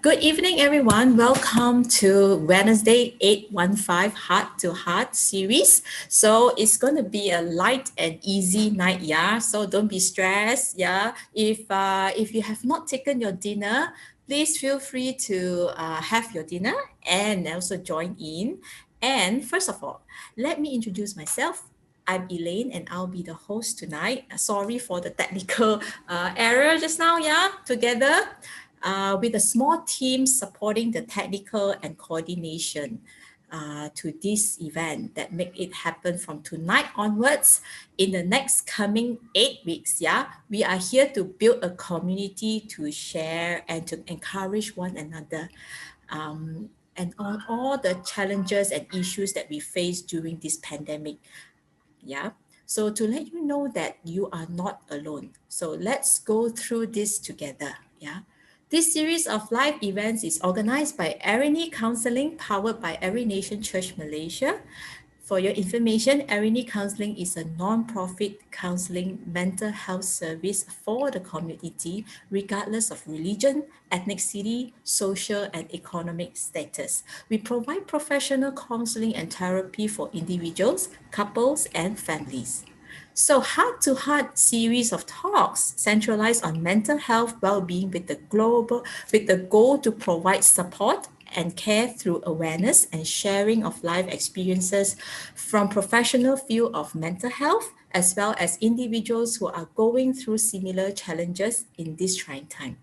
Good evening, everyone. Welcome to Wednesday 8.1.5 Heart to Heart series. So it's going to be a light and easy night, yeah. So don't be stressed, yeah. If you have not taken your dinner, please feel free to have your dinner and also join in. And first of all, let me introduce myself. I'm Elaine and I'll be the host tonight. Sorry for the technical error just now, yeah, together with a small team supporting the technical and coordination to this event that make it happen from tonight onwards in the next coming 8 weeks. Yeah, we are here to build a community to share and to encourage one another and on all the challenges and issues that we face during this pandemic. Yeah. So to let you know that you are not alone. So let's go through this together. Yeah. This series of live events is organized by Eirini Counseling, powered by Every Nation Church Malaysia. For your information, Eirini Counseling is a non-profit counseling mental health service for the community, regardless of religion, ethnicity, social and economic status. We provide professional counseling and therapy for individuals, couples, and families. So, Heart to Heart series of talks centralized on mental health well-being with the goal to provide support and care through awareness and sharing of life experiences from professional field of mental health as well as individuals who are going through similar challenges in this trying time.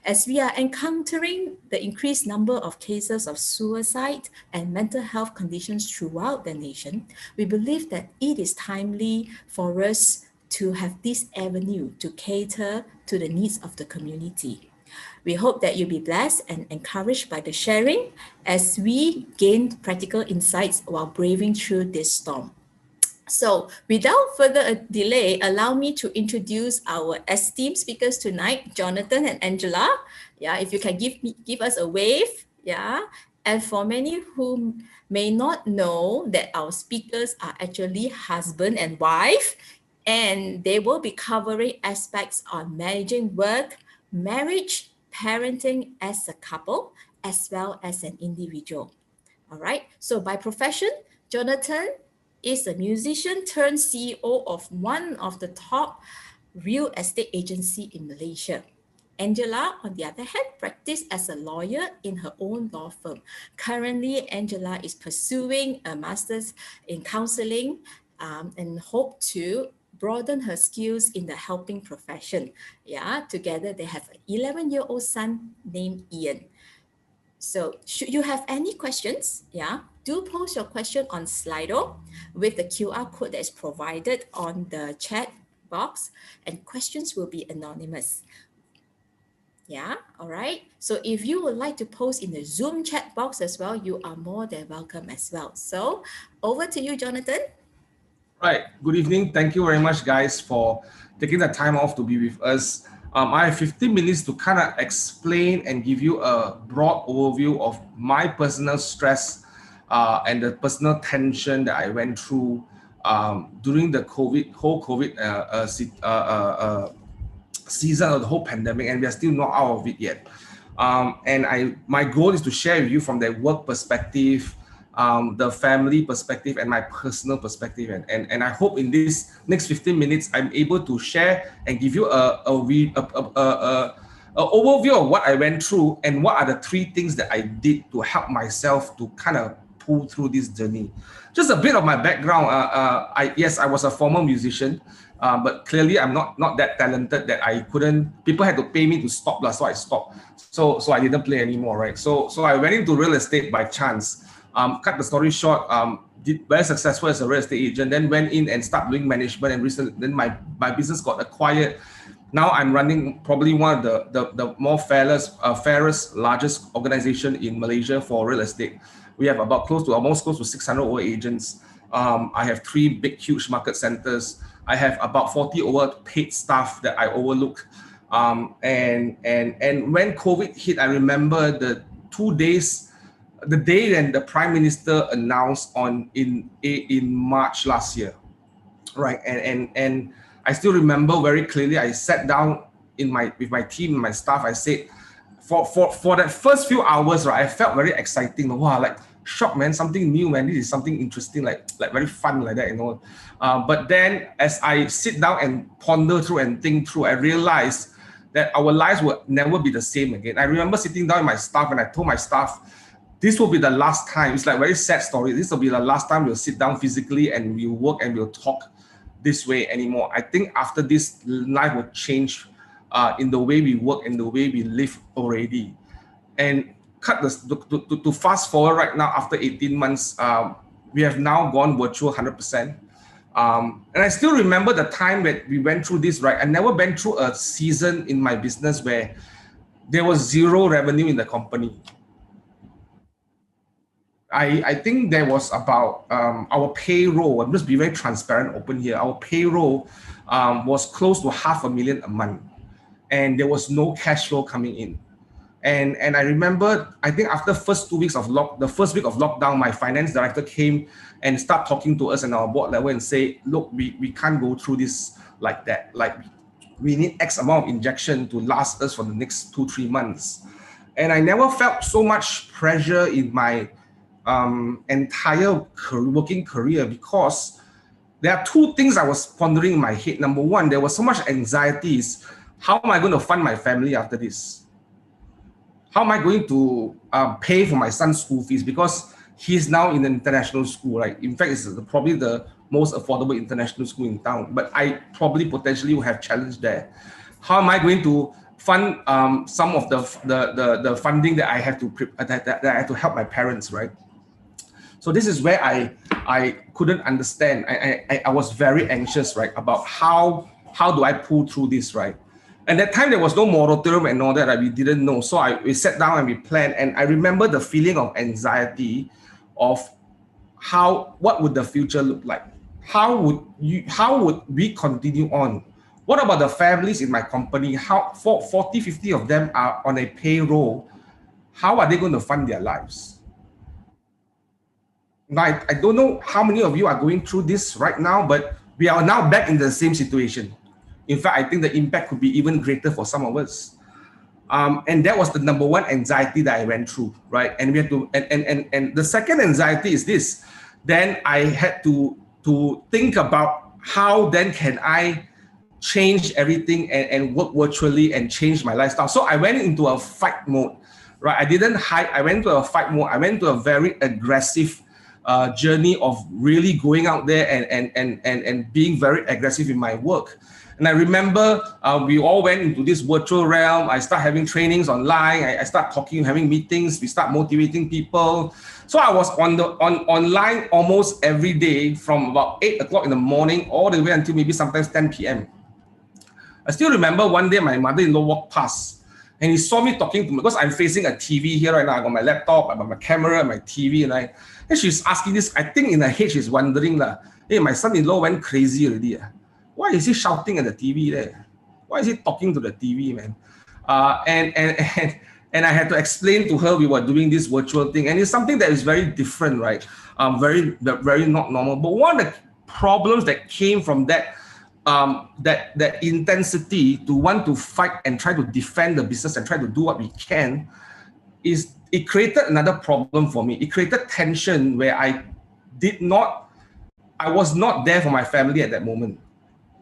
As we are encountering the increased number of cases of suicide and mental health conditions throughout the nation, we believe that it is timely for us to have this avenue to cater to the needs of the community. We hope that you'll be blessed and encouraged by the sharing as we gain practical insights while braving through this storm. So, without further delay, allow me to introduce our esteemed speakers tonight, Jonathan and Angela. Yeah, if you can give us a wave. Yeah, and for many who may not know that our speakers are actually husband and wife, and they will be covering aspects on managing work, marriage, parenting as a couple, as well as an individual. All right. So by profession, Jonathan is a musician turned CEO of one of the top real estate agency in Malaysia. Angela, on the other hand, practiced as a lawyer in her own law firm. Currently, Angela is pursuing a master's in counseling and hope to broaden her skills in the helping profession. Yeah, together they have an 11-year-old son named Ian. So should you have any questions, yeah, do post your question on Slido with the QR code that is provided on the chat box and questions will be anonymous. Yeah, all right. So if you would like to post in the Zoom chat box as well, you are more than welcome as well. So over to you, Jonathan. Right. Good evening. Thank you very much, guys, for taking the time off to be with us. I have 15 minutes to kind of explain and give you a broad overview of my personal stress and the personal tension that I went through during the whole COVID season of the whole pandemic, and we are still not out of it yet. And my goal is to share with you from the work perspective, the family perspective, and my personal perspective. And I hope in this next 15 minutes, I'm able to share and give you a overview of what I went through and what are the 3 things that I did to help myself to kind of pull through this journey. Just a bit of my background. I was a former musician. But clearly, I'm not that talented that I couldn't. People had to pay me to stop, so I stopped. So I didn't play anymore, right? So I went into real estate by chance. Cut the story short. Did very successful as a real estate agent. Then went in and started doing management. And recently, then my business got acquired. Now I'm running probably one of the more fairest, largest organization in Malaysia for real estate. We have almost close to 600 over agents. I have 3 big, huge market centers. I have about 40 over paid staff that I overlook. And when COVID hit, I remember the 2 days, the day when the Prime Minister announced in March last year, right? And I still remember very clearly. I sat down with my team, my staff. I said, for that first few hours, right, I felt very exciting. Wow, like shock, man, something new, man. This is something interesting, like very fun, like that, you know. But then as I sit down and ponder through and think through, I realized that our lives will never be the same again. I remember sitting down with my staff and I told my staff, this will be the last time. It's like a very sad story. This will be the last time we'll sit down physically and we'll work and we'll talk this way anymore. I think after this, life will change in the way we work and the way we live already. And to fast forward right now, after 18 months, we have now gone virtual 100%. And I still remember the time that we went through this, right? I never went through a season in my business where there was zero revenue in the company. I think there was about our payroll. I'm just be very transparent, open here. Our payroll was close to $500,000 a month, and there was no cash flow coming in. And I remember, I think after the first week of lockdown, my finance director came and started talking to us and our board level and say, look, we can't go through this like that. Like, we need X amount of injection to last us for the next 2-3 months. And I never felt so much pressure in my entire working career, because there are two things I was pondering in my head. Number one, there was so much anxieties. How am I going to fund my family after this? How am I going to pay for my son's school fees? Because he's now in an international school, right? In fact, it's probably the most affordable international school in town, but I probably potentially will have challenge there. How am I going to fund some of the funding that I have to that I have to help my parents, right? So this is where I couldn't understand. I was very anxious, right, about how do I pull through this, right? And that time there was no moratorium and all that, right? We didn't know. So we sat down and we planned. And I remember the feeling of anxiety of what would the future look like? How would we continue on? What about the families in my company? 40, 50 of them are on a payroll. How are they going to fund their lives? Now, I don't know how many of you are going through this right now, but we are now back in the same situation. In fact, I think the impact could be even greater for some of us. And that was the number one anxiety that I went through, right? And we had to, and the second anxiety is this. Then I had to think about how then can I change everything and work virtually and change my lifestyle. So I went into a fight mode, right? I didn't hide. I went to a fight mode. I went to a very aggressive journey of really going out there and being very aggressive in my work. And I remember we all went into this virtual realm. I started having trainings online. I started talking, having meetings. We start motivating people. So I was online almost every day from about 8 o'clock in the morning all the way until maybe sometimes 10 p.m. I still remember one day my mother-in-law walked past and he saw me talking to me because I'm facing a TV here right now. I got my laptop, I got my camera, my TV, and she's asking this. I think in her head she's wondering, hey, my son-in-law went crazy already. Why is he shouting at the TV there? Why is he talking to the TV, man? And I had to explain to her we were doing this virtual thing, and it's something that is very different, right? Very not normal. But one of the problems that came from that intensity to want to fight and try to defend the business and try to do what we can is it created another problem for me. It created tension where I was not there for my family at that moment.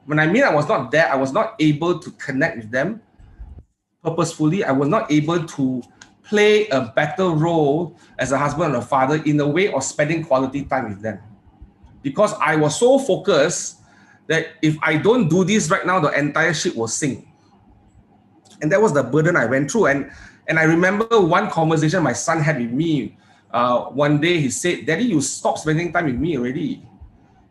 When I mean I was not there, I was not able to connect with them purposefully. I was not able to play a better role as a husband and a father in the way of spending quality time with them. Because I was so focused that if I don't do this right now, the entire ship will sink. And that was the burden I went through. And I remember one conversation my son had with me. One day he said, "Daddy, you stop spending time with me already."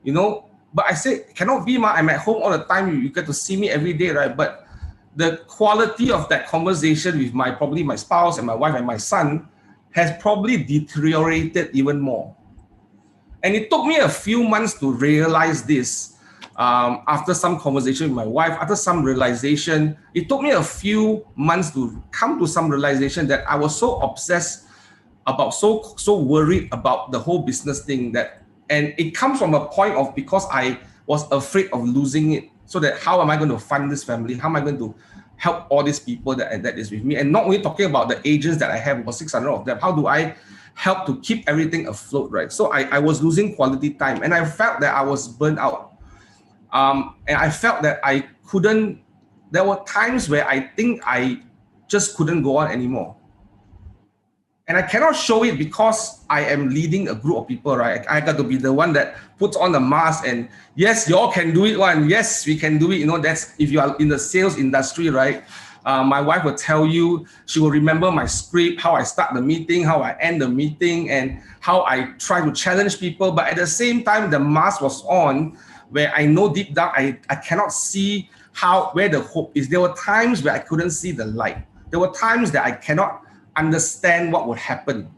You know, but I said, cannot be, ma. I'm at home all the time. You get to see me every day, right? But the quality of that conversation with probably my spouse and my wife and my son has probably deteriorated even more. And it took me a few months to realize this. After some conversation with my wife, after some realization, it took me a few months to come to some realization that I was so obsessed about, so worried about the whole business thing and it comes from a point of because I was afraid of losing it. So that how am I going to fund this family? How am I going to help all these people that is with me? And not only talking about the agents that I have, about 600 of them, how do I help to keep everything afloat, right? So I was losing quality time, and I felt that I was burnt out. And I felt that I couldn't, there were times where I think I just couldn't go on anymore. And I cannot show it because I am leading a group of people, right? I got to be the one that puts on the mask and yes, y'all can do it one. Yes, we can do it. You know, that's if you are in the sales industry, right? My wife will tell you, she will remember my script, how I start the meeting, how I end the meeting, and how I try to challenge people. But at the same time, the mask was on where I know deep down, I cannot see where the hope is. There were times where I couldn't see the light. There were times that I cannot understand what would happen.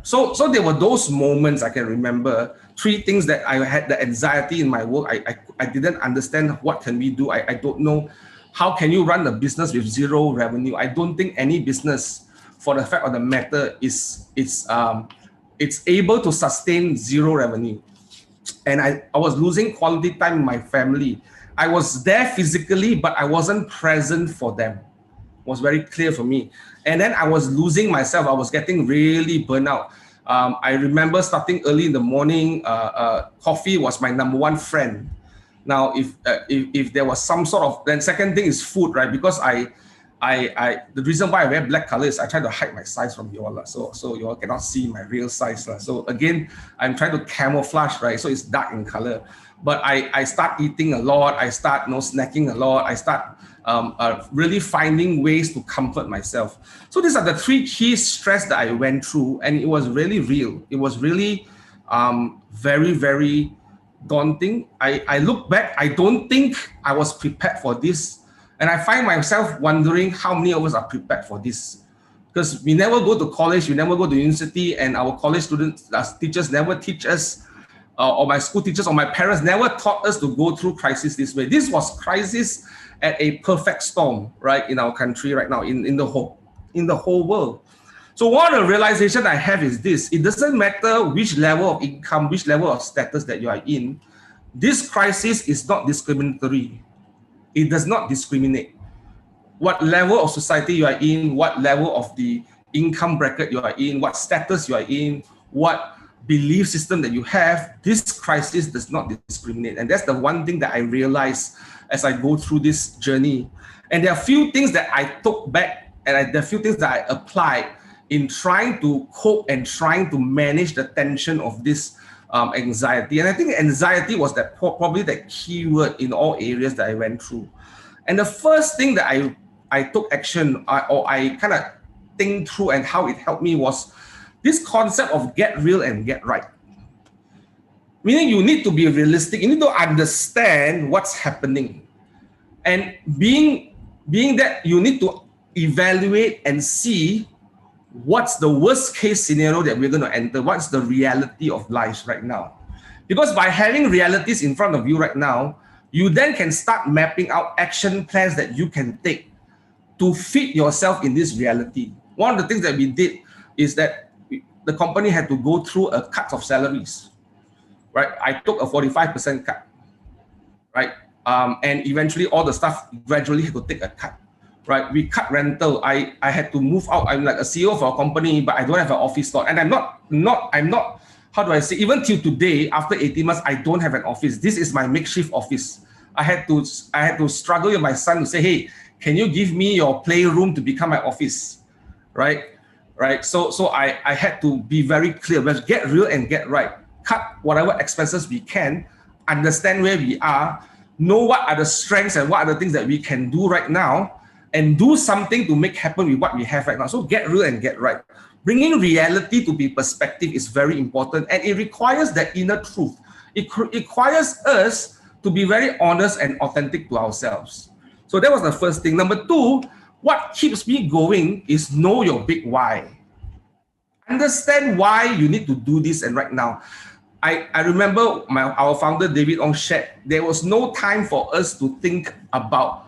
So there were those moments I can remember. 3 things that I had the anxiety in my work. I didn't understand what can we do. I don't know how can you run a business with 0 revenue. I don't think any business, for the fact of the matter, it's able to sustain 0 revenue. And I was losing quality time in my family. I was there physically, but I wasn't present for them. It was very clear for me. And then I was losing myself. I was getting really burnt out. I remember starting early in the morning. Coffee was my number 1 friend. Now, if there was some sort of, then second thing is food, right? Because the reason why I wear black color is I try to hide my size from you all, so you all cannot see my real size. So again, I'm trying to camouflage, right? So it's dark in color. But I start eating a lot. I start snacking a lot. I start really finding ways to comfort myself. So these are the 3 key stress that I went through, and it was really real. It was really very, very daunting. I look back, I don't think I was prepared for this. And I find myself wondering how many of us are prepared for this. Because we never go to college, we never go to university, and our college students, teachers never teach us, or my school teachers or my parents never taught us to go through crisis this way. This was crisis at a perfect storm, right, in our country right now, in the whole world. So one of the realization I have is this: it doesn't matter which level of income, which level of status that you are in, this crisis is not discriminatory. It does not discriminate. What level of society you are in, what level of the income bracket you are in, what status you are in, what belief system that you have, this crisis does not discriminate. And that's the one thing that I realized as I go through this journey. And there are a few things that I took back, and there are a few things that I applied in trying to cope and trying to manage the tension of this anxiety. And I think anxiety was probably the key word in all areas that I went through. And the first thing that I took action, or I kind of think through and how it helped me, was this concept of get real and get right. Meaning you need to be realistic. You need to understand what's happening. And being that, you need to evaluate and see what's the worst case scenario that we're going to enter. What's the reality of life right now? Because by having realities in front of you right now, you then can start mapping out action plans that you can take to fit yourself in this reality. One of the things that we did is that the company had to go through a cut of salaries, right? I took a 45% cut, right? And eventually all the staff gradually had to take a cut, right? We cut rental. I had to move out. I'm like a CEO for a company, but I don't have an office slot. And I'm not, how do I say, even till today, after 18 months, I don't have an office. This is my makeshift office. I had to struggle with my son to say, hey, can you give me your playroom to become my office, right? So I had to be very clear. Let's get real and get right. Cut whatever expenses we can, understand where we are, know what are the strengths and what are the things that we can do right now, and do something to make happen with what we have right now. So get real and get right. Bringing reality to be perspective is very important, and it requires that inner truth. It requires us to be very honest and authentic to ourselves. So that was the first thing. Number 2, what keeps me going is know your big why. Understand why you need to do this. And right now, I remember our founder, David Ong, shared, there was no time for us to think about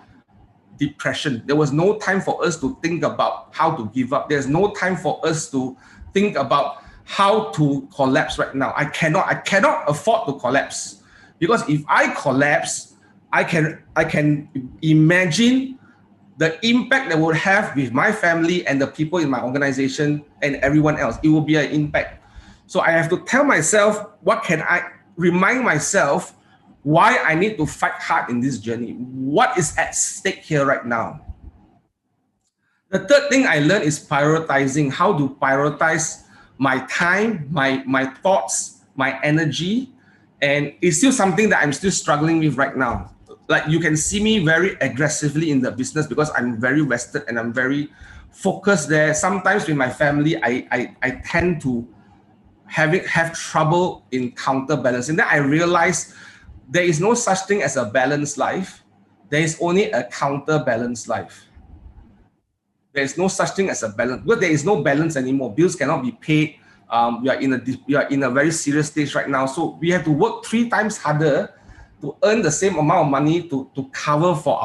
depression. There was no time for us to think about how to give up. There's no time for us to think about how to collapse right now. I cannot afford to collapse, because if I collapse, I can imagine the impact that will have with my family and the people in my organization and everyone else. It will be an impact. So I have to tell myself, what can I remind myself why I need to fight hard in this journey? What is at stake here right now? The third thing I learned is prioritizing, how to prioritize my time, my thoughts, my energy. And it's still something that I'm still struggling with right now. Like, you can see me very aggressively in the business because I'm very vested and I'm very focused there. Sometimes with my family, I tend to have trouble in counterbalancing. Then I realized there is no such thing as a balanced life. There is only a counterbalanced life. There is no such thing as a balance, because there is no balance anymore. Bills cannot be paid. We are in a very serious stage right now. So we have to work 3 times harder to earn the same amount of money to cover for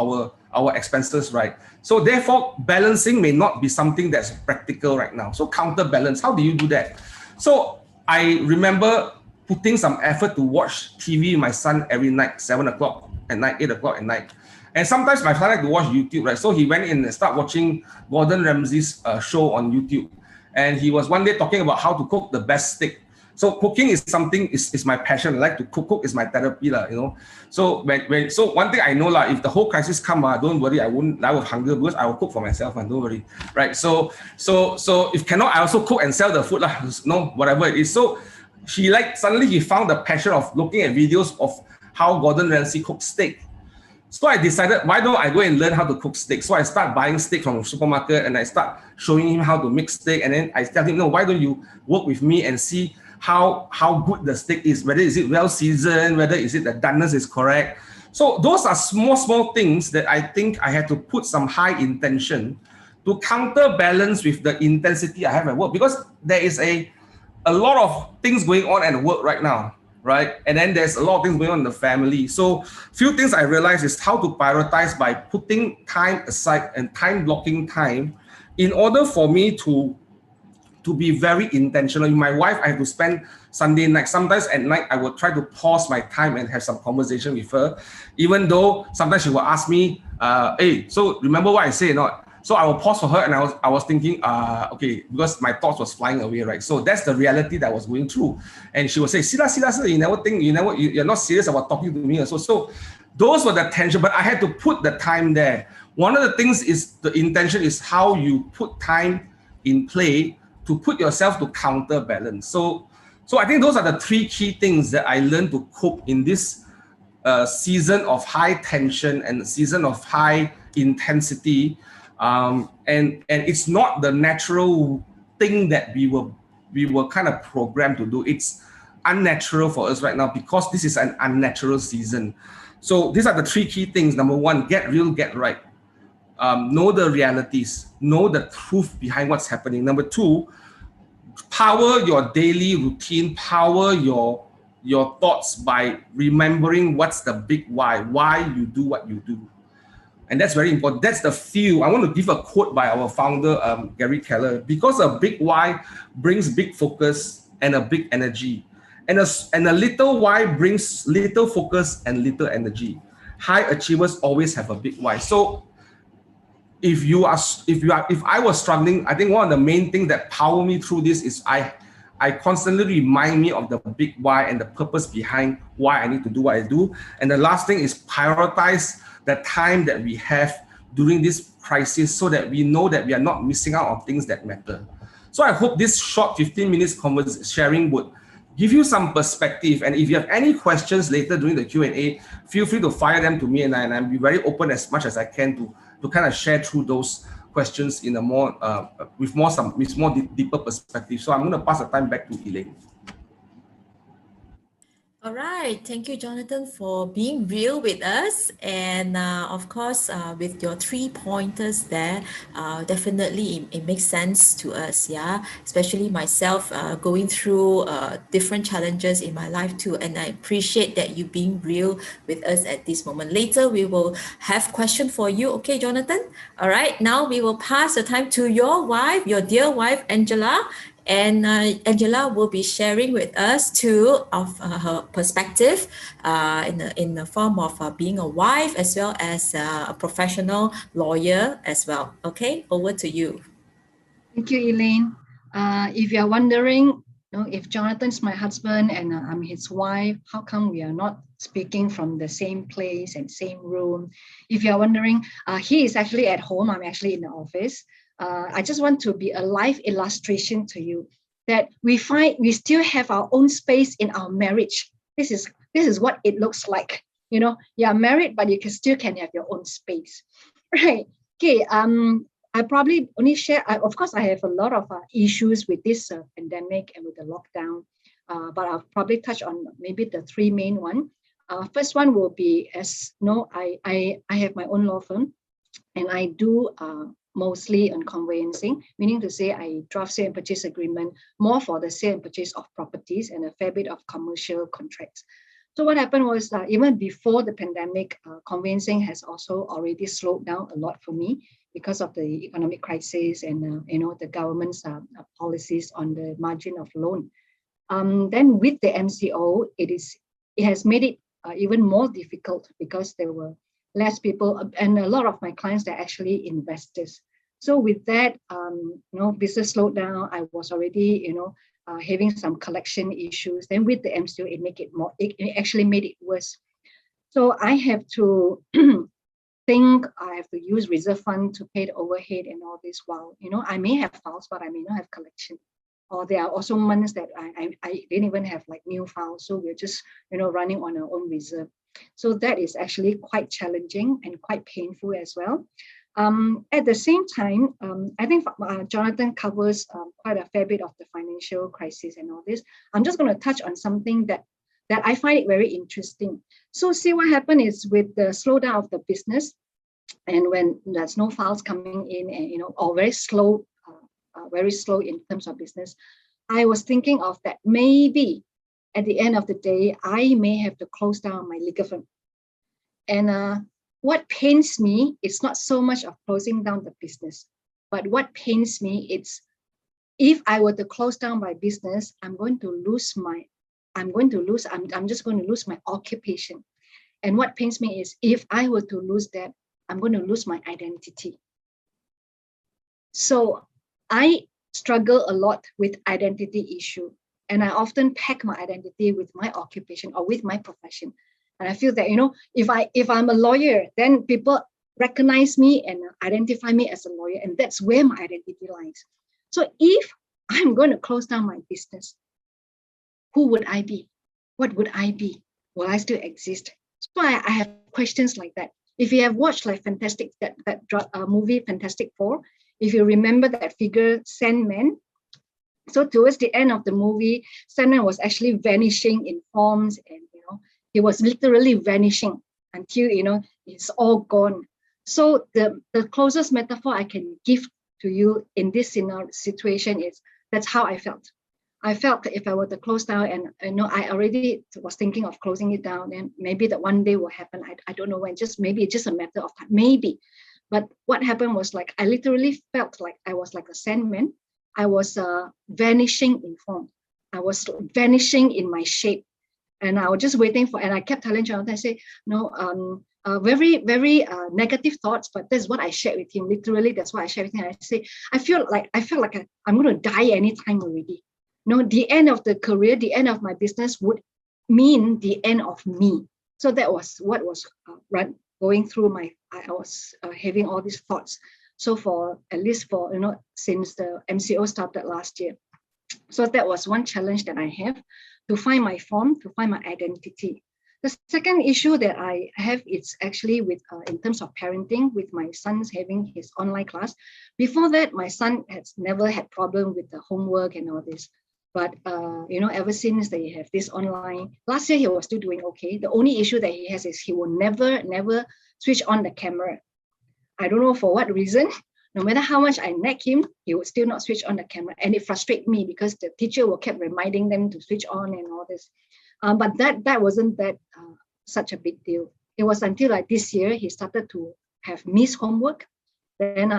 our expenses, right? So therefore, balancing may not be something that's practical right now. So counterbalance, how do you do that? So I remember putting some effort to watch TV with my son every night, 7 o'clock at night, 8 o'clock at night. And sometimes my son likes to watch YouTube, right? So he went in and started watching Gordon Ramsay's show on YouTube. And he was one day talking about how to cook the best steak. So cooking is something, is my passion. I like to cook. Cook is my therapy, you know. So so one thing I know, if the whole crisis come, don't worry, I won't die of hunger because I will cook for myself, don't worry, right? So if cannot, I also cook and sell the food, no, whatever it is. So suddenly he found the passion of looking at videos of how Gordon Ramsay cooks steak. So I decided, why don't I go and learn how to cook steak? So I start buying steak from the supermarket and I start showing him how to mix steak. And then I tell him, no, why don't you work with me and see how good the steak is, whether is it well seasoned, whether is it the doneness is correct. So those are small things that I think I had to put some high intention to counterbalance with the intensity I have at work, because there is a lot of things going on at work right now, right? And then there's a lot of things going on in the family. So few things I realized is how to prioritize by putting time aside and time blocking time in order for me to be very intentional. With my wife, I have to spend Sunday night. Sometimes at night, I will try to pause my time and have some conversation with her, even though sometimes she will ask me, hey, so remember what I say or not? So I will pause for her, and I was thinking, okay, because my thoughts was flying away, right? So that's the reality that I was going through. And she will say, Sila, you're not serious about talking to me. So those were the tension, but I had to put the time there. One of the things is the intention is how you put time in play to put yourself to counterbalance. So I think those are the 3 key things that I learned to cope in this season of high tension and season of high intensity. And it's not the natural thing that we were kind of programmed to do. It's unnatural for us right now because this is an unnatural season. So these are the 3 key things. Number 1, get real, get right. Know the realities, know the truth behind what's happening. Number 2, power your daily routine, power your thoughts by remembering what's the big why you do what you do. And that's very important. That's the fuel. I want to give a quote by our founder, Gary Keller, because a big why brings big focus and a big energy. And a little why brings little focus and little energy. High achievers always have a big why. So if I was struggling, I think one of the main things that power me through this is I constantly remind me of the big why and the purpose behind why I need to do what I do. And the last thing is prioritize the time that we have during this crisis so that we know that we are not missing out on things that matter. So I hope this short 15 minutes sharing would give you some perspective. And if you have any questions later during the Q&A, feel free to fire them to me, and I'll be very open as much as I can to kind of share through those questions in a more with more deeper perspective. So I'm going to pass the time back to Elaine. All right. Thank you, Jonathan, for being real with us. And of course, with your 3 pointers there, definitely it makes sense to us. Yeah, especially myself going through different challenges in my life too. And I appreciate that you being real with us at this moment. Later, we will have question for you. Okay, Jonathan? All right. Now we will pass the time to your wife, your dear wife, Angela. And Angela will be sharing with us two of her perspective in the form of being a wife as well as a professional lawyer as well. Okay, over to you. Thank you, Elaine. If you're wondering, if Jonathan's my husband and I'm his wife, how come we are not speaking from the same place and same room? If you're wondering, he is actually at home. I'm actually in the office. I just want to be a live illustration to you that we still have our own space in our marriage. This is what it looks like. You are married, but you still can have your own space, right? Okay. I probably only share, of course, I have a lot of issues with this pandemic and with the lockdown, but I'll probably touch on maybe the three main one. First one will be, as I have my own law firm, and I do mostly on conveyancing, meaning to say I draft sale and purchase agreement more for the sale and purchase of properties and a fair bit of commercial contracts. So what happened was even before the pandemic, conveyancing has also already slowed down a lot for me because of the economic crisis and the government's policies on the margin of loan. Then with the MCO, it has made it even more difficult because there were less people, and a lot of my clients are actually investors. So with that, business slowed down. I was already, having some collection issues. Then with the MCO, it actually made it worse. So I have to think I have to use reserve fund to pay the overhead and all this while, I may have files, but I may not have collection. Or there are also months that I didn't even have like new files. So we're just, running on our own reserve. So that is actually quite challenging and quite painful as well. At the same time, I think Jonathan covers quite a fair bit of the financial crisis and all this. I'm just going to touch on something that I find it very interesting. So see what happened is with the slowdown of the business, and when there's no files coming in, and or very slow in terms of business, I was thinking of that maybe at the end of the day, I may have to close down my legal firm. And what pains me, it's not so much of closing down the business, but what pains me, it's if I were to close down my business, I'm just going to lose my occupation. And what pains me is if I were to lose that, I'm going to lose my identity. So I struggle a lot with identity issue. And I often pack my identity with my occupation or with my profession. And I feel that, if I'm a lawyer, then people recognize me and identify me as a lawyer. And that's where my identity lies. So if I'm going to close down my business, who would I be? What would I be? Will I still exist? So I have questions like that. If you have watched like that movie Fantastic Four, if you remember that figure Sandman, so towards the end of the movie, Sandman was actually vanishing in forms, and he was literally vanishing until it's all gone. So the closest metaphor I can give to you in this situation is that's how I felt. I felt that if I were to close down, and I already was thinking of closing it down, and maybe that one day will happen. I don't know when. Maybe it's just a matter of time. Maybe. But what happened was like I literally felt like I was like a Sandman. I was vanishing in form. I was vanishing in my shape. And I was just waiting and I kept telling Jonathan, I say, very, very negative thoughts, but that's what I shared with him. Literally, that's what I shared with him. I say, I felt like I'm going to die anytime already. The end of the career, the end of my business would mean the end of me. So that was what was going through I was having all these thoughts. So since the MCO started last year. So that was one challenge that I have, to find my form, to find my identity. The second issue that I have is actually with in terms of parenting, with my son's having his online class. Before that, my son has never had problem with the homework and all this. But ever since they have this online, last year he was still doing okay. The only issue that he has is he will never switch on the camera. I don't know for what reason. No matter how much I nag him, he would still not switch on the camera. And it frustrates me because the teacher will keep reminding them to switch on and all this. But that wasn't such a big deal. It was until like this year, he started to have missed homework. Then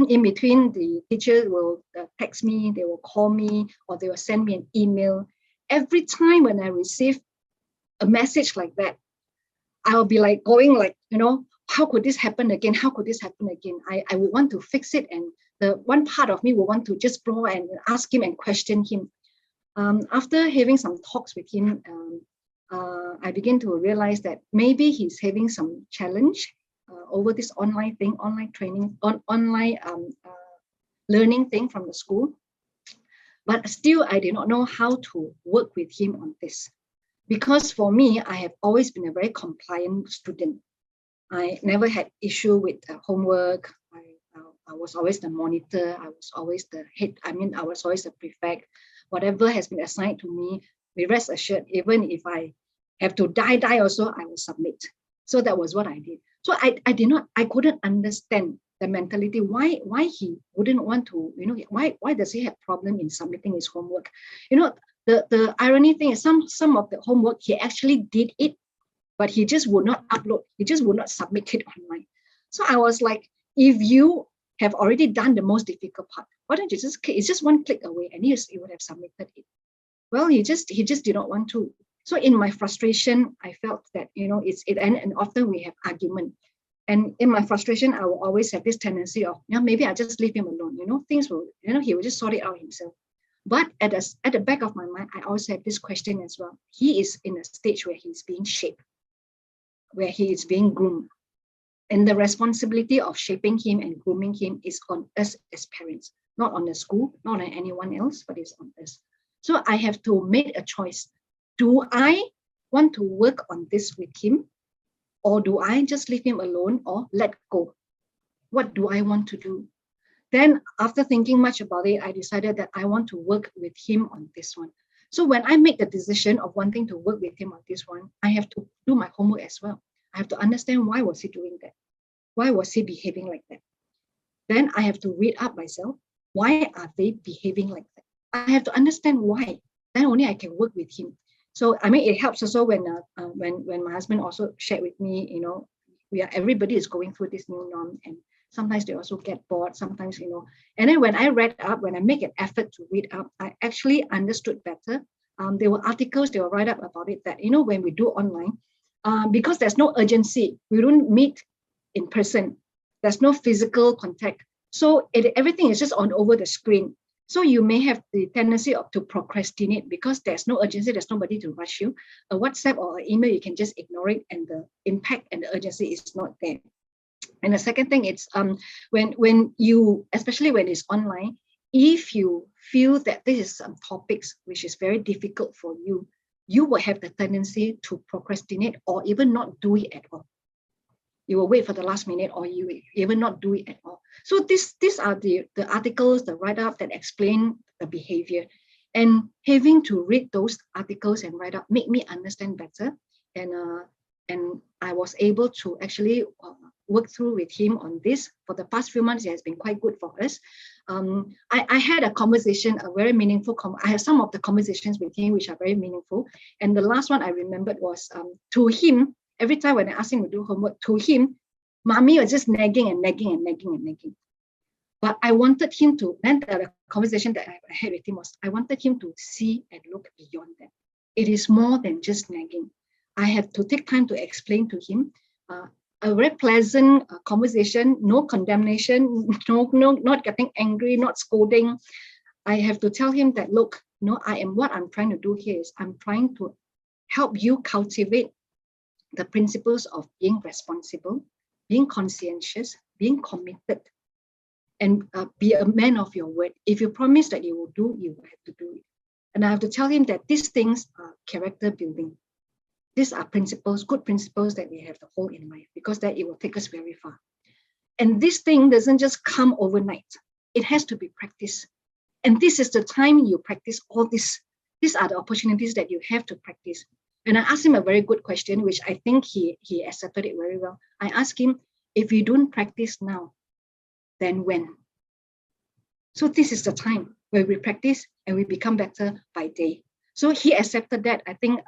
in between, the teacher will text me, they will call me, or they will send me an email. Every time when I receive a message like that, I'll be like going like, how could this happen again? How could this happen again? I would want to fix it. And the one part of me will want to just go and ask him and question him. After having some talks with him, I begin to realize that maybe he's having some challenge over this online thing, online training, online learning thing from the school. But still, I did not know how to work with him on this. Because for me, I have always been a very compliant student. I never had issue with homework. I was always the monitor. I was always the head. I was always the prefect. Whatever has been assigned to me, be rest assured, even if I have to die also, I will submit. So that was what I did. So I couldn't understand the mentality, why he wouldn't want to, why does he have problem in submitting his homework? The irony thing is some of the homework, he actually did it, but he just would not upload, he just would not submit it online. So I was like, if you have already done the most difficult part, why don't you just click? It's just one click away and he would have submitted it. Well, he just did not want to. So in my frustration, I felt that, and often we have argument. And in my frustration, I will always have this tendency of, maybe I just leave him alone. Things will, he will just sort it out himself. But at the back of my mind, I also have this question as well. He is in a stage where he's being shaped, where he is being groomed. And the responsibility of shaping him and grooming him is on us as parents, not on the school, not on anyone else, but it's on us. So I have to make a choice. Do I want to work on this with him? Or do I just leave him alone or let go? What do I want to do? Then after thinking much about it, I decided that I want to work with him on this one. So when I make the decision of wanting to work with him on this one, I have to do my homework as well. I have to understand why was he doing that? Why was he behaving like that? Then I have to read up myself. Why are they behaving like that? I have to understand why. Then only I can work with him. So it helps also when my husband also shared with me, everybody is going through this new norm, and sometimes they also get bored. Sometimes, and then when I read up, when I make an effort to read up, I actually understood better. There were articles they will write up about it that when we do online, because there's no urgency, we don't meet in person. There's no physical contact, so everything is just on over the screen. So you may have the tendency to procrastinate because there's no urgency, there's nobody to rush you. A WhatsApp or an email, you can just ignore it and the impact and the urgency is not there. And the second thing, it's when you, especially when it's online, if you feel that this is some topics which is very difficult for you, you will have the tendency to procrastinate or even not do it at all. You will wait for the last minute or you will even not do it at all. So these are the articles, the write-up that explain the behavior. And having to read those articles and write-up make me understand better. And I was able to actually work through with him on this. For the past few months, it has been quite good for us. I had a conversation, a very meaningful, I have some of the conversations with him which are very meaningful. And the last one I remembered was to him, every time when I asked him to do homework, to him, mommy was just nagging and nagging and nagging and nagging. But I wanted him to, then the conversation that I had with him was, I wanted him to see and look beyond that. It is more than just nagging. I have to take time to explain to him a very pleasant conversation, no condemnation, no, not getting angry, not scolding. I have to tell him that, look, what I'm trying to do here is I'm trying to help you cultivate the principles of being responsible, being conscientious, being committed, and be a man of your word. If you promise that you will do, you will have to do it. And I have to tell him that these things are character building. These are principles, good principles that we have to hold in mind, because that it will take us very far. And this thing doesn't just come overnight. It has to be practiced. And this is the time you practice all this. These are the opportunities that you have to practice. And I asked him a very good question, which I think he accepted it very well. I asked him, if you don't practice now, then when? So this is the time where we practice and we become better by day. So he accepted that. I think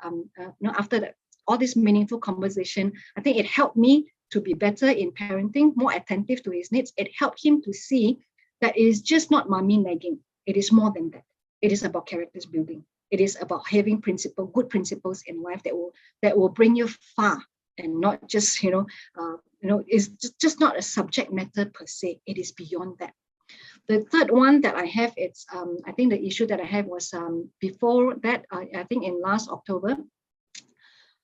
after all this meaningful conversation, I think it helped me to be better in parenting, more attentive to his needs, it helped him to see that it is just not mommy nagging. It is more than that. It is about characters building. It is about having good principles in life that will bring you far, and not just it's just not a subject matter per se. It is beyond that. The third one that I have, it's I think the issue that I have was before that. I think in last October,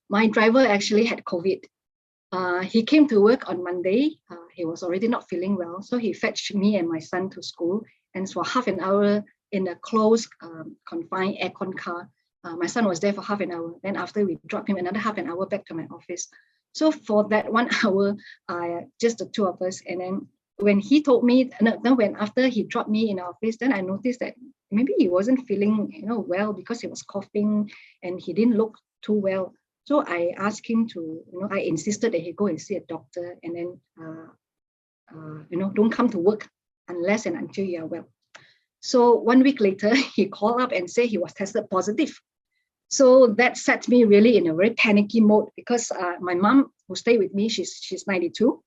my driver actually had COVID. He came to work on Monday. He was already not feeling well, so he fetched me and my son to school. And for half an hour in a closed, confined aircon car, my son was there for half an hour. Then after we dropped him another half an hour back to my office. So for that 1 hour, just the two of us. And then when he told me, then after he dropped me in the office, then I noticed that maybe he wasn't feeling well, because he was coughing and he didn't look too well. So I asked him to, I insisted that he go and see a doctor, and then, don't come to work unless and until you are well. So 1 week later, he called up and said he was tested positive. So that set me really in a very panicky mode, because my mom, who stayed with me, she's 92,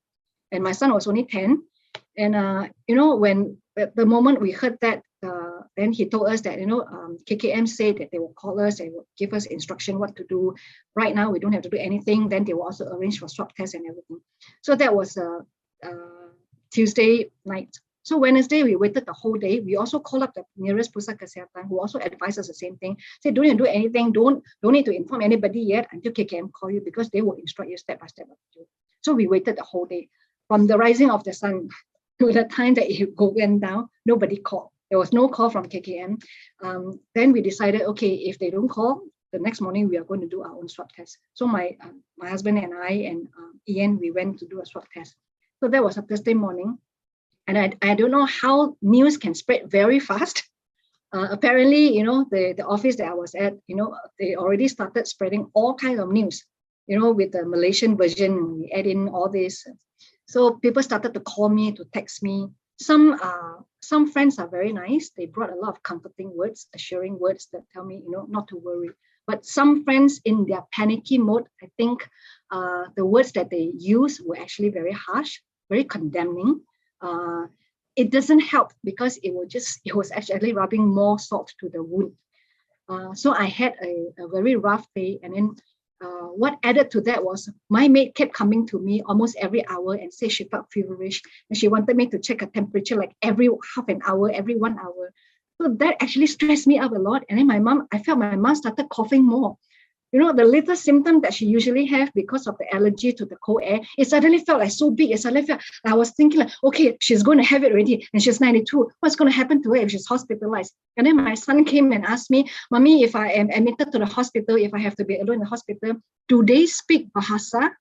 and my son was only 10. And, when at the moment we heard that, then he told us that, KKM said that they will call us and will give us instruction what to do. Right now, we don't have to do anything. Then they will also arrange for swab tests and everything. So that was Tuesday night. So Wednesday, we waited the whole day. We also called up the nearest Pusat Kesihatan, who also advised us the same thing. Said, don't need to do anything. Don't need to inform anybody yet until KKM call you, because they will instruct you step by step. So we waited the whole day. From the rising of the sun to the time that it went down, nobody called. There was no call from KKM. Then we decided, okay, if they don't call, the next morning we are going to do our own swab test. So my husband and I and Ian, we went to do a swab test. So that was a Thursday morning. And I don't know how news can spread very fast. Apparently, the office that I was at, they already started spreading all kinds of news, with the Malaysian version, we add in all this. So people started to call me, to text me. Some friends are very nice. They brought a lot of comforting words, assuring words that tell me, not to worry. But some friends, in their panicky mode, I think the words that they used were actually very harsh, very condemning. It doesn't help, because it was actually rubbing more salt to the wound. So I had a very rough day. And then what added to that was my maid kept coming to me almost every hour and say she felt feverish, and she wanted me to check her temperature like every half an hour, every 1 hour. So that actually stressed me out a lot. And then I felt my mom started coughing more. The little symptom that she usually have because of the allergy to the cold air, it suddenly felt like so big. I was thinking like, okay, she's going to have it already, and she's 92. What's going to happen to her if she's hospitalized? And then my son came and asked me, Mommy, if I am admitted to the hospital, if I have to be alone in the hospital, do they speak Bahasa?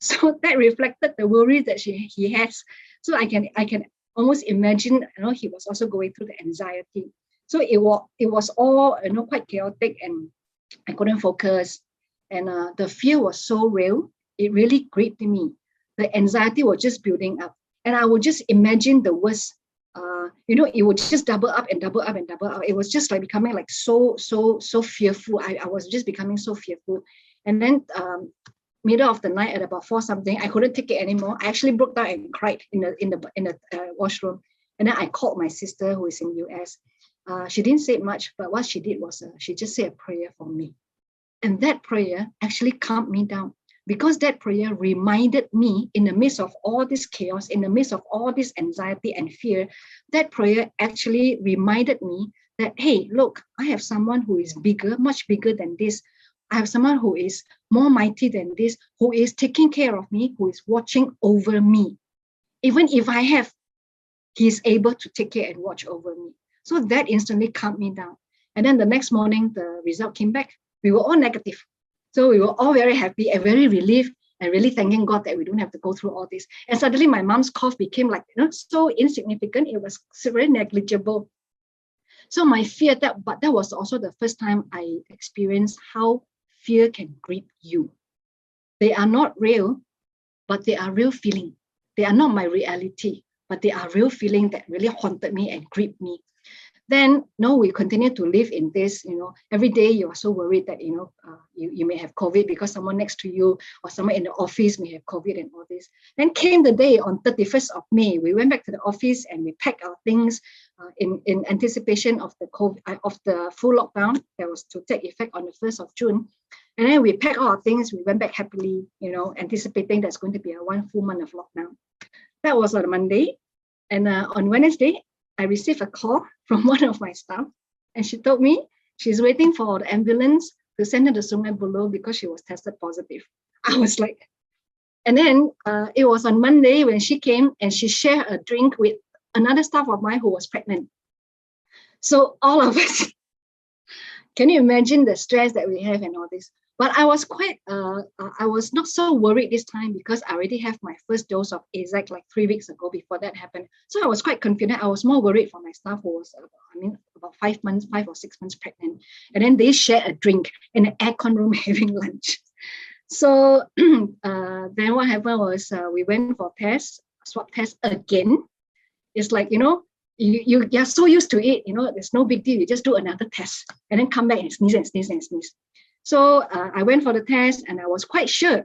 So that reflected the worry that he has. So I can almost imagine, he was also going through the anxiety. So it was all, quite chaotic, and I couldn't focus. And the fear was so real. It really gripped me. The anxiety was just building up. And I would just imagine the worst. It would just double up and double up and double up. It was just like becoming like so fearful. I was just becoming so fearful. And then middle of the night at about 4 something, I couldn't take it anymore. I actually broke down and cried in the washroom. And then I called my sister, who is in US. She didn't say much, but what she did was she just said a prayer for me. And that prayer actually calmed me down, because that prayer reminded me, in the midst of all this chaos, in the midst of all this anxiety and fear, that prayer actually reminded me that, hey, look, I have someone who is bigger, much bigger than this. I have someone who is more mighty than this, who is taking care of me, who is watching over me. Even if I have, he's able to take care and watch over me. So that instantly calmed me down. And then the next morning, the result came back. We were all negative. So we were all very happy and very relieved, and really thanking God that we don't have to go through all this. And suddenly my mom's cough became like, so insignificant. It was very negligible. So my fear, but that was also the first time I experienced how fear can grip you. They are not real, but they are real feeling. They are not my reality, but they are real feeling that really haunted me and gripped me. Then no, we continue to live in this, every day you are so worried that, you may have COVID because someone next to you or someone in the office may have COVID and all this. Then came the day on 31st of May, we went back to the office and we packed our things in anticipation of the COVID, of the full lockdown that was to take effect on the 1st of June. And then we packed all our things, we went back happily, anticipating that's going to be a 1 full month of lockdown. That was on Monday. And on Wednesday, I received a call from one of my staff, and she told me she's waiting for the ambulance to send her to Sungai Buloh because she was tested positive. I was like, and then it was on Monday when she came and she shared a drink with another staff of mine who was pregnant. So all of us, can you imagine the stress that we have and all this? But I was I was not so worried this time because I already have my first dose of AZEC like 3 weeks ago before that happened. So I was quite confident. I was more worried for my staff who was, about 5 or 6 months pregnant. And then they shared a drink in an aircon room having lunch. So then what happened was we went for swab test again. It's like, you're so used to it, there's no big deal. You just do another test and then come back and sneeze and sneeze and sneeze. So I went for the test and I was quite sure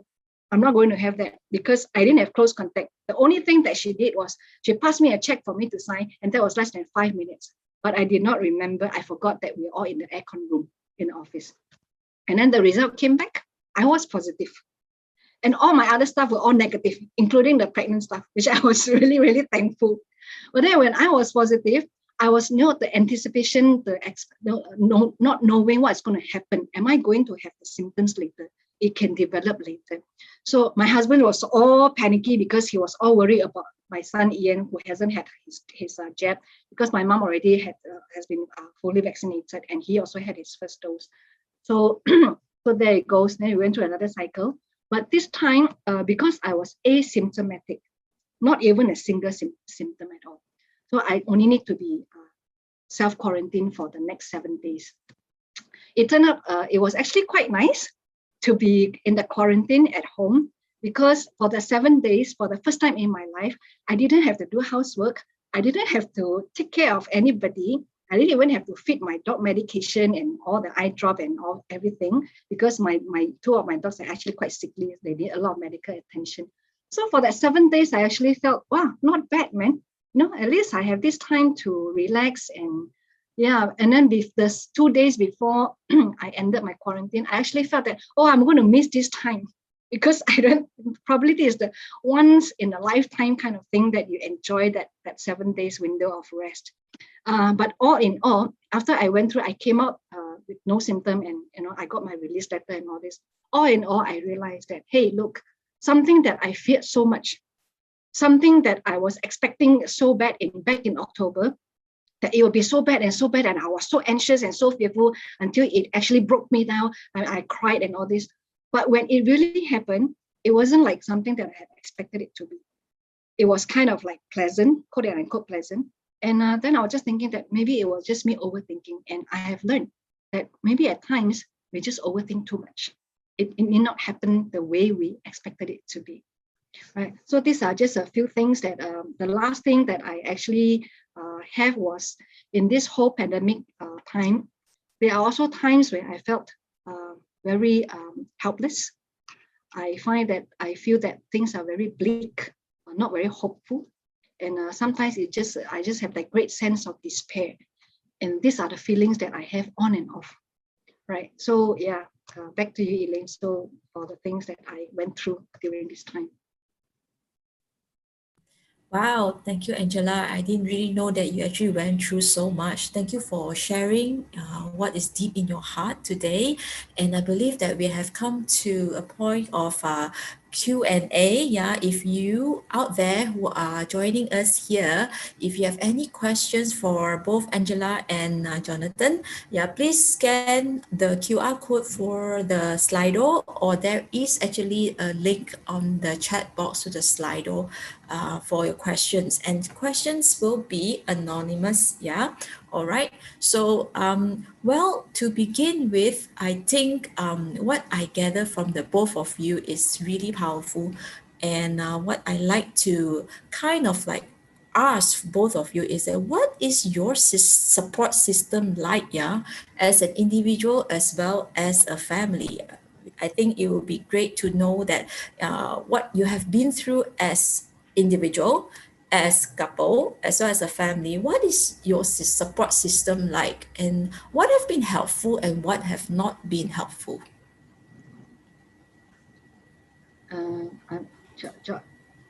I'm not going to have that because I didn't have close contact. The only thing that she did was she passed me a check for me to sign, and that was less than 5 minutes. But I did not remember. I forgot that we were all in the aircon room in the office. And then the result came back. I was positive. And all my other staff were all negative, including the pregnant staff, which I was really, really thankful. But then when I was positive, I was the anticipation, not knowing what's going to happen. Am I going to have the symptoms later? It can develop later. So my husband was all panicky because he was all worried about my son Ian, who hasn't had his jab, because my mom already has been fully vaccinated, and he also had his first dose. So so there it goes. Then we went through another cycle. But this time, because I was asymptomatic, not even a single symptom at all. So I only need to be self-quarantined for the next 7 days. It turned out it was actually quite nice to be in the quarantine at home, because for the 7 days, for the first time in my life, I didn't have to do housework. I didn't have to take care of anybody. I didn't even have to feed my dog medication and all the eye drop and everything, because my two of my dogs are actually quite sickly. They need a lot of medical attention. So for that 7 days, I actually felt, wow, not bad, man. At least I have this time to relax. And and then with the 2 days before I ended my quarantine, I actually felt that, I'm going to miss this time, because probably this is the once in a lifetime kind of thing that you enjoy that 7 days window of rest. But all in all, after I went through, I came out with no symptom, and I got my release letter and all this. All in all, I realized that, hey, look, something that I feared so much, something that I was expecting so bad back in October, that it would be so bad, and I was so anxious and so fearful until it actually broke me down. I cried and all this. But when it really happened, it wasn't like something that I had expected it to be. It was kind of like pleasant, quote unquote pleasant. And then I was just thinking that maybe it was just me overthinking. And I have learned that maybe at times we just overthink too much. It may not happen the way we expected it to be. Right. So these are just a few things that the last thing that I actually have was, in this whole pandemic time, there are also times where I felt very helpless. I feel that things are very bleak, not very hopeful. And sometimes I just have that great sense of despair. And these are the feelings that I have on and off. Right. So back to you, Elaine. So for the things that I went through during this time. Wow, thank you, Angela. I didn't really know that you actually went through so much. Thank you for sharing what is deep in your heart today. And I believe that we have come to a point of Q&A. If you out there who are joining us here, if you have any questions for both Angela and Jonathan, please scan the QR code for the Slido, or there is actually a link on the chat box to the Slido for your questions, and questions will be anonymous. All right. So to begin with, I think what I gather from the both of you is really powerful, and what I like to kind of like ask both of you is that what is your support system like, yeah, as an individual as well as a family? I think it would be great to know that what you have been through as individual, as couple, as well as a family. What is your support system like, and what have been helpful and what have not been helpful?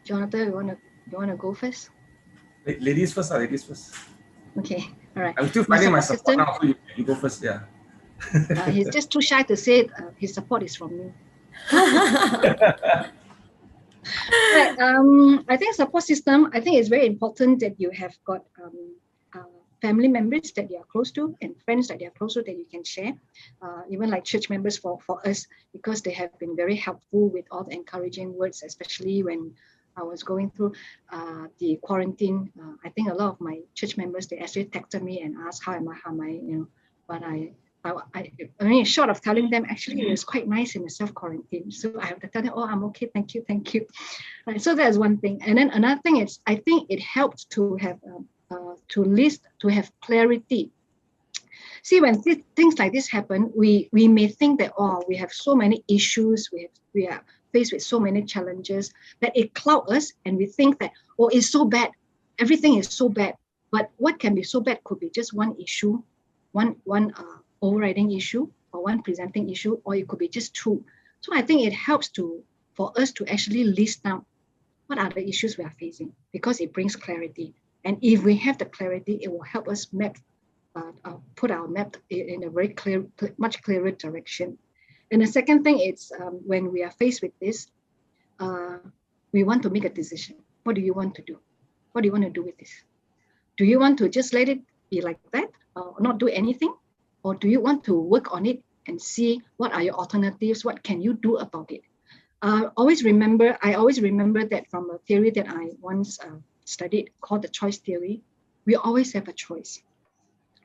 Jonathan, you wanna go first? Ladies first, ladies first. Okay, all right. I'm still My finding my support support system, now, so you go first, yeah. he's just too shy to say his support is from me. Right. I think support system, I think it's very important that you have got family members that you are close to and friends that you are close to that you can share. Even like church members for us, because they have been very helpful with all the encouraging words, especially when I was going through the quarantine. I think a lot of my church members, they actually texted me and asked how am I, you know, but I mean, short of telling them, actually, it was quite nice in the self-quarantine. So I have to tell them, oh, I'm okay, thank you. Right, so that's one thing. And then another thing is, I think it helps to have, to have clarity. See, when things like this happen, we may think that, oh, we have so many issues, we are faced with so many challenges, that it clouds us and we think that, oh, it's so bad, everything is so bad. But what can be so bad could be just one issue, one overriding issue, or one presenting issue, or it could be just two. So I think it helps for us to actually list down what are the issues we are facing, because it brings clarity. And if we have the clarity, it will help us put our map in a very clear, much clearer direction. And the second thing is when we are faced with this, we want to make a decision. What do you want to do? What do you want to do with this? Do you want to just let it be like that, or not do anything? Or do you want to work on it and see what are your alternatives? What can you do about it? I always remember that from a theory that I once studied called the choice theory. We always have a choice.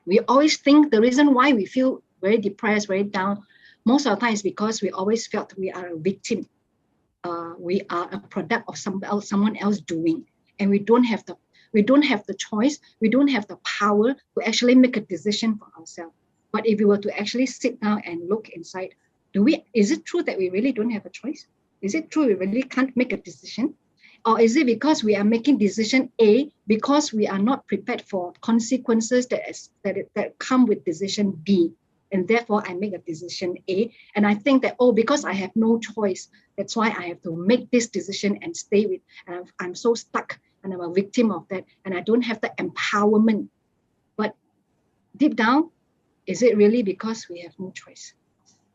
We always think the reason why we feel very depressed, very down, most of the time is because we always felt we are a victim. We are a product of someone else doing, and we don't have the choice. We don't have the power to actually make a decision for ourselves. But if we were to actually sit down and look inside, is it true that we really don't have a choice? Is it true we really can't make a decision? Or is it because we are making decision A because we are not prepared for consequences that come with decision B? And therefore I make a decision A. And I think that, oh, because I have no choice, that's why I have to make this decision and stay with, and I'm so stuck and I'm a victim of that. And I don't have the empowerment. But deep down, is it really because we have no choice?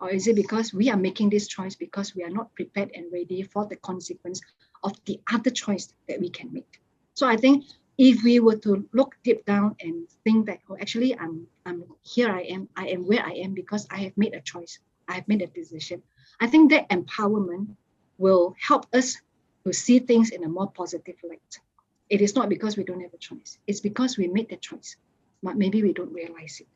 Or is it because we are making this choice because we are not prepared and ready for the consequence of the other choice that we can make? So I think if we were to look deep down and think that, oh, actually, I'm here, I am where I am because I have made a choice, I have made a decision. I think that empowerment will help us to see things in a more positive light. It is not because we don't have a choice. It's because we made the choice, but maybe we don't realize it.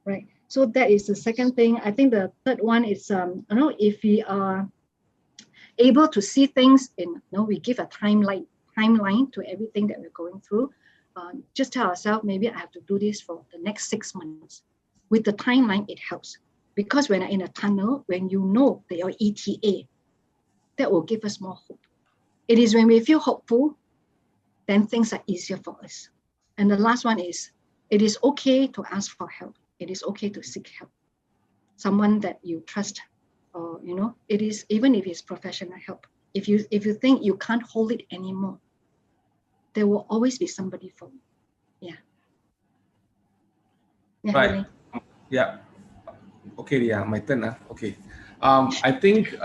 Right. So that is the second thing. I think the third one is, if we are able to see things we give a timeline to everything that we're going through. Just tell ourselves, maybe I have to do this for the next 6 months. With the timeline, it helps. Because when you're in a tunnel, when you know that your ETA, that will give us more hope. It is when we feel hopeful, then things are easier for us. And the last one is, it is okay to ask for help. It is okay to seek help. Someone that you trust, or it is, even if it's professional help. If you think you can't hold it anymore, there will always be somebody for you. Yeah. Right. Really. Yeah. Okay. Yeah. My turn. Okay. I think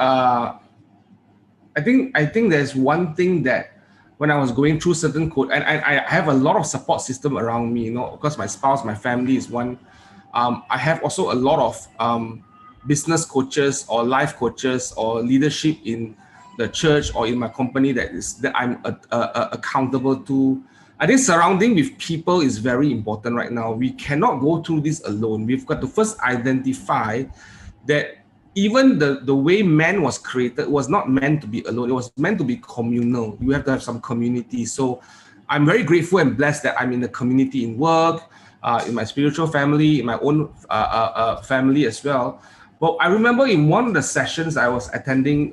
there's one thing that when I was going through certain code, and I have a lot of support system around me, because my spouse, my family is one. I have also a lot of business coaches or life coaches or leadership in the church or in my company that I'm accountable to. I think surrounding with people is very important right now. We cannot go through this alone. We've got to first identify that even the way man was created was not meant to be alone. It was meant to be communal. You have to have some community. So I'm very grateful and blessed that I'm in the community in work, in my spiritual family, in my own family as well. But I remember in one of the sessions I was attending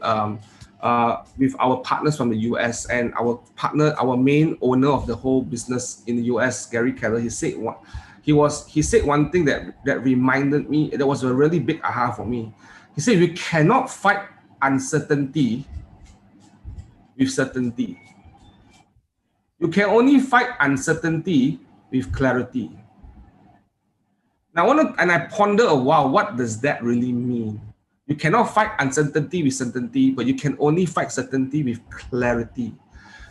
with our partners from the US, and our partner, our main owner of the whole business in the US, Gary Keller, he said one thing that reminded me, that was a really big aha for me. He said, "We cannot fight uncertainty with certainty. You can only fight uncertainty with clarity." Now, I ponder a while, what does that really mean? You cannot fight uncertainty with certainty, but you can only fight certainty with clarity.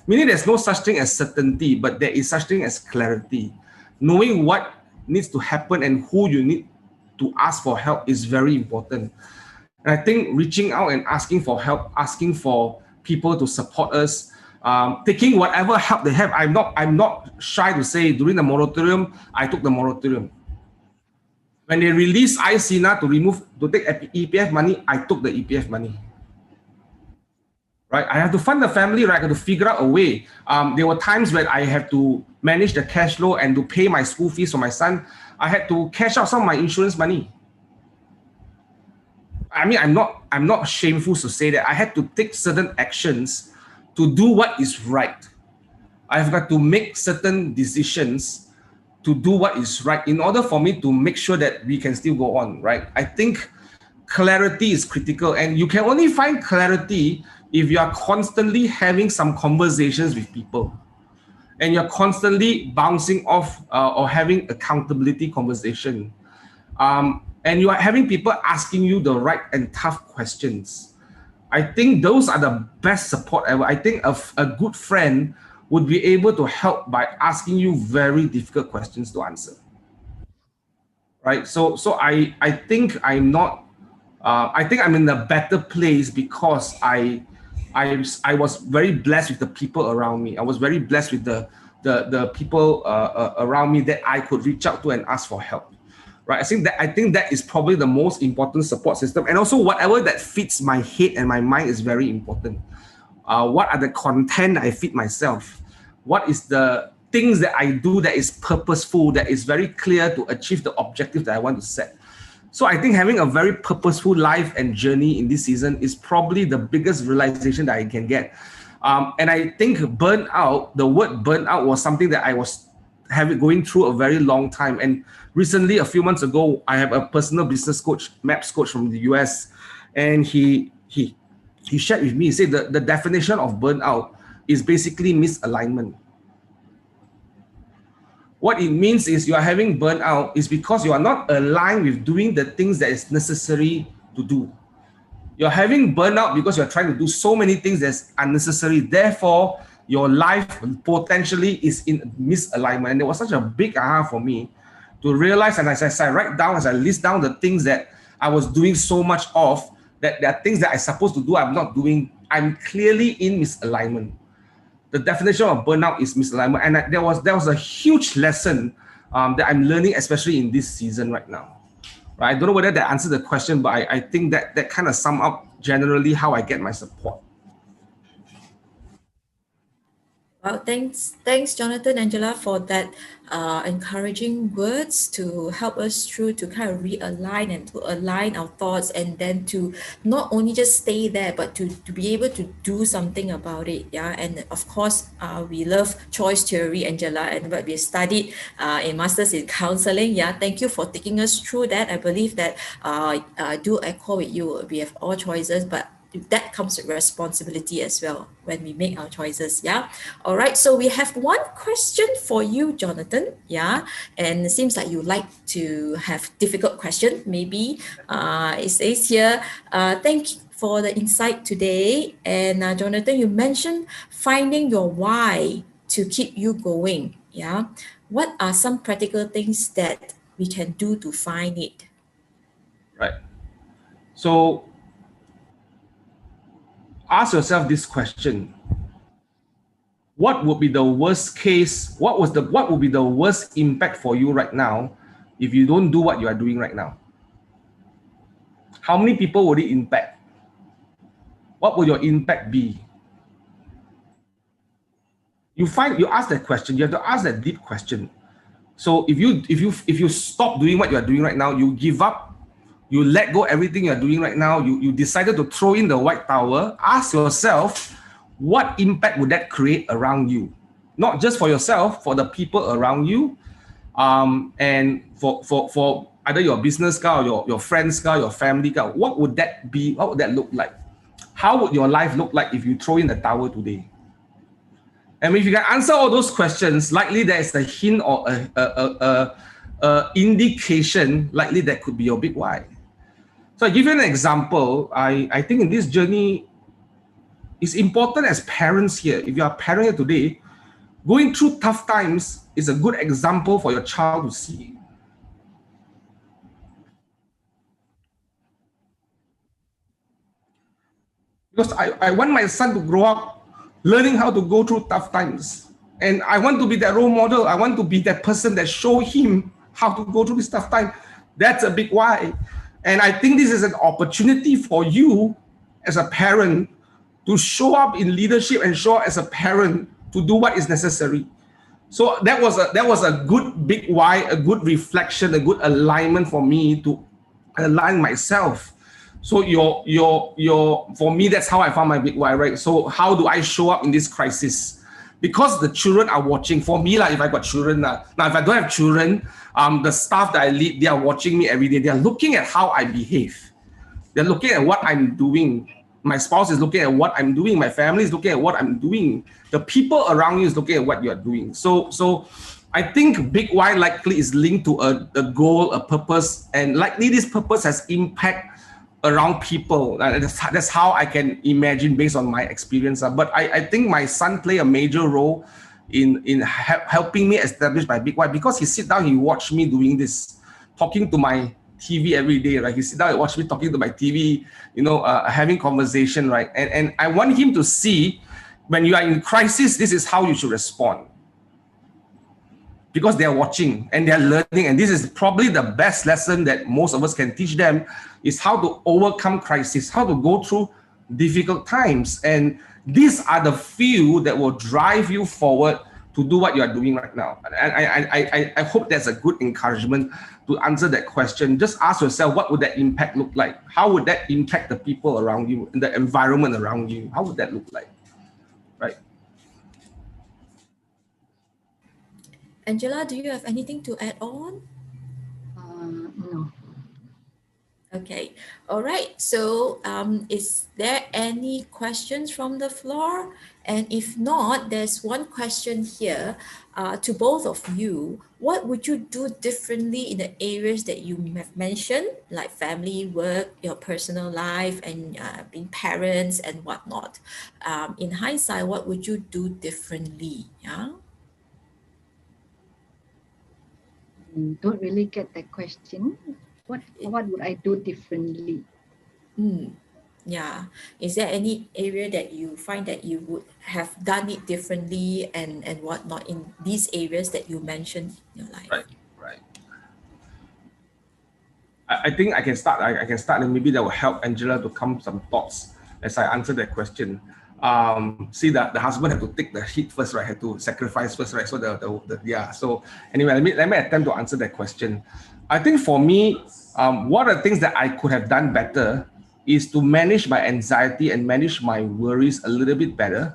Meaning there's no such thing as certainty, but there is such thing as clarity. Knowing what needs to happen and who you need to ask for help is very important. And I think reaching out and asking for help, asking for people to support us, taking whatever help they have. I'm not shy to say during the moratorium, I took the moratorium. When they released ICNA to take EPF money, I took the EPF money. Right, I have to fund the family, right? I have to figure out a way. There were times when I have to manage the cash flow and to pay my school fees for my son. I had to cash out some of my insurance money. I mean, I'm not shameful to say that I had to take certain actions to do what is right. I've got to make certain decisions to do what is right in order for me to make sure that we can still go on, right? I think clarity is critical, and you can only find clarity if you are constantly having some conversations with people, and you're constantly bouncing off or having accountability conversation, and you are having people asking you the right and tough questions. I think those are the best support ever. I think a good friend would be able to help by asking you very difficult questions to answer. Right? So I think I'm not. I think I'm in a better place because I was very blessed with the people around me. I was very blessed with the people around me that I could reach out to and ask for help. Right? I think that is probably the most important support system. And also whatever that fits my head and my mind is very important. What are the content that I feed myself? What is the things that I do that is purposeful, that is very clear to achieve the objective that I want to set? So I think having a very purposeful life and journey in this season is probably the biggest realization that I can get. And I think burnout, the word burnout was something that I was going through a very long time. And recently, a few months ago, I have a personal business coach, MAPS coach from the US, and he shared with me, he said the definition of burnout is basically misalignment. What it means is you are having burnout is because you are not aligned with doing the things that is necessary to do. You're having burnout because you're trying to do so many things that's unnecessary. Therefore, your life potentially is in misalignment. And it was such a big aha for me to realize, and as I write down, as I list down the things that I was doing so much of, that there are things that I'm supposed to do, I'm not doing. I'm clearly in misalignment. The definition of burnout is misalignment. And there was a huge lesson that I'm learning, especially in this season right now. Right? I don't know whether that answers the question, but I think that kind of sum up generally how I get my support. Well, thanks, Jonathan, Angela, for that encouraging words to help us through to kind of realign and to align our thoughts, and then to not only just stay there, but to be able to do something about it. Yeah, and of course, we love choice theory, Angela, and what we studied in Masters in Counseling. Yeah, thank you for taking us through that. I believe that I do echo with you. We have all choices, but that comes with responsibility as well when we make our choices. Yeah. All right. So we have one question for you, Jonathan. Yeah. And it seems like you like to have difficult question. Maybe it says here, thank you for the insight today. And Jonathan, you mentioned finding your why to keep you going. Yeah. What are some practical things that we can do to find it? Right. So ask yourself this question. What would be the worst case? What would be the worst impact for you right now if you don't do what you are doing right now? How many people would it impact? What would your impact be? you ask that question. You have to ask that deep question. So if you stop doing what you are doing right now, you give up, you let go everything you are doing right now, you decided to throw in the white towel, ask yourself, what impact would that create around you? Not just for yourself, for the people around you, and for either your business or your friends or your family. What would that be? What would that look like? How would your life look like if you throw in the towel today? And if you can answer all those questions, likely there's a hint or a indication, likely that could be your big why. So I give you an example. I think in this journey, it's important as parents here. If you are a parent here today, going through tough times is a good example for your child to see. Because I want my son to grow up learning how to go through tough times. And I want to be that role model. I want to be that person that show him how to go through this tough time. That's a big why. And I think this is an opportunity for you as a parent to show up in leadership and show up as a parent to do what is necessary. So that was a good big why, a good reflection, a good alignment for me to align myself. So for me, that's how I found my big why, right? So how do I show up in this crisis? Because the children are watching. For me, if I got children, now if I don't have children, the staff that I lead, they are watching me every day. They are looking at how I behave. They're looking at what I'm doing. My spouse is looking at what I'm doing. My family is looking at what I'm doing. The people around you is looking at what you're doing. So I think big why likely is linked to a goal, a purpose, and likely this purpose has impact around people. That's how I can imagine based on my experience. But I think my son play a major role in helping me establish my big why, because he sit down, he watch me doing this, talking to my TV every day, right? He sit down and watch me talking to my TV, having conversation, right? And I want him to see when you are in crisis, this is how you should respond. Because they are watching and they are learning. And this is probably the best lesson that most of us can teach them, is how to overcome crisis, how to go through difficult times. And these are the few that will drive you forward to do what you are doing right now. And I hope that's a good encouragement to answer that question. Just ask yourself, what would that impact look like? How would that impact the people around you and the environment around you? How would that look like? Right. Angela, do you have anything to add on? No. Okay, all right. So is there any questions from the floor? And if not, there's one question here to both of you. What would you do differently in the areas that you have mentioned, like family, work, your personal life, and being parents and whatnot? In hindsight, what would you do differently? Yeah. Don't really get that question. What would I do differently? Yeah. Is there any area that you find that you would have done it differently and whatnot in these areas that you mentioned in your life? Right. I think I can start. I can start, and maybe that will help Angela to come some thoughts as I answer that question. See that the husband had to take the hit first, right? Had to sacrifice first, right? So So anyway, let me attempt to answer that question. I think for me, one of the things that I could have done better is to manage my anxiety and manage my worries a little bit better,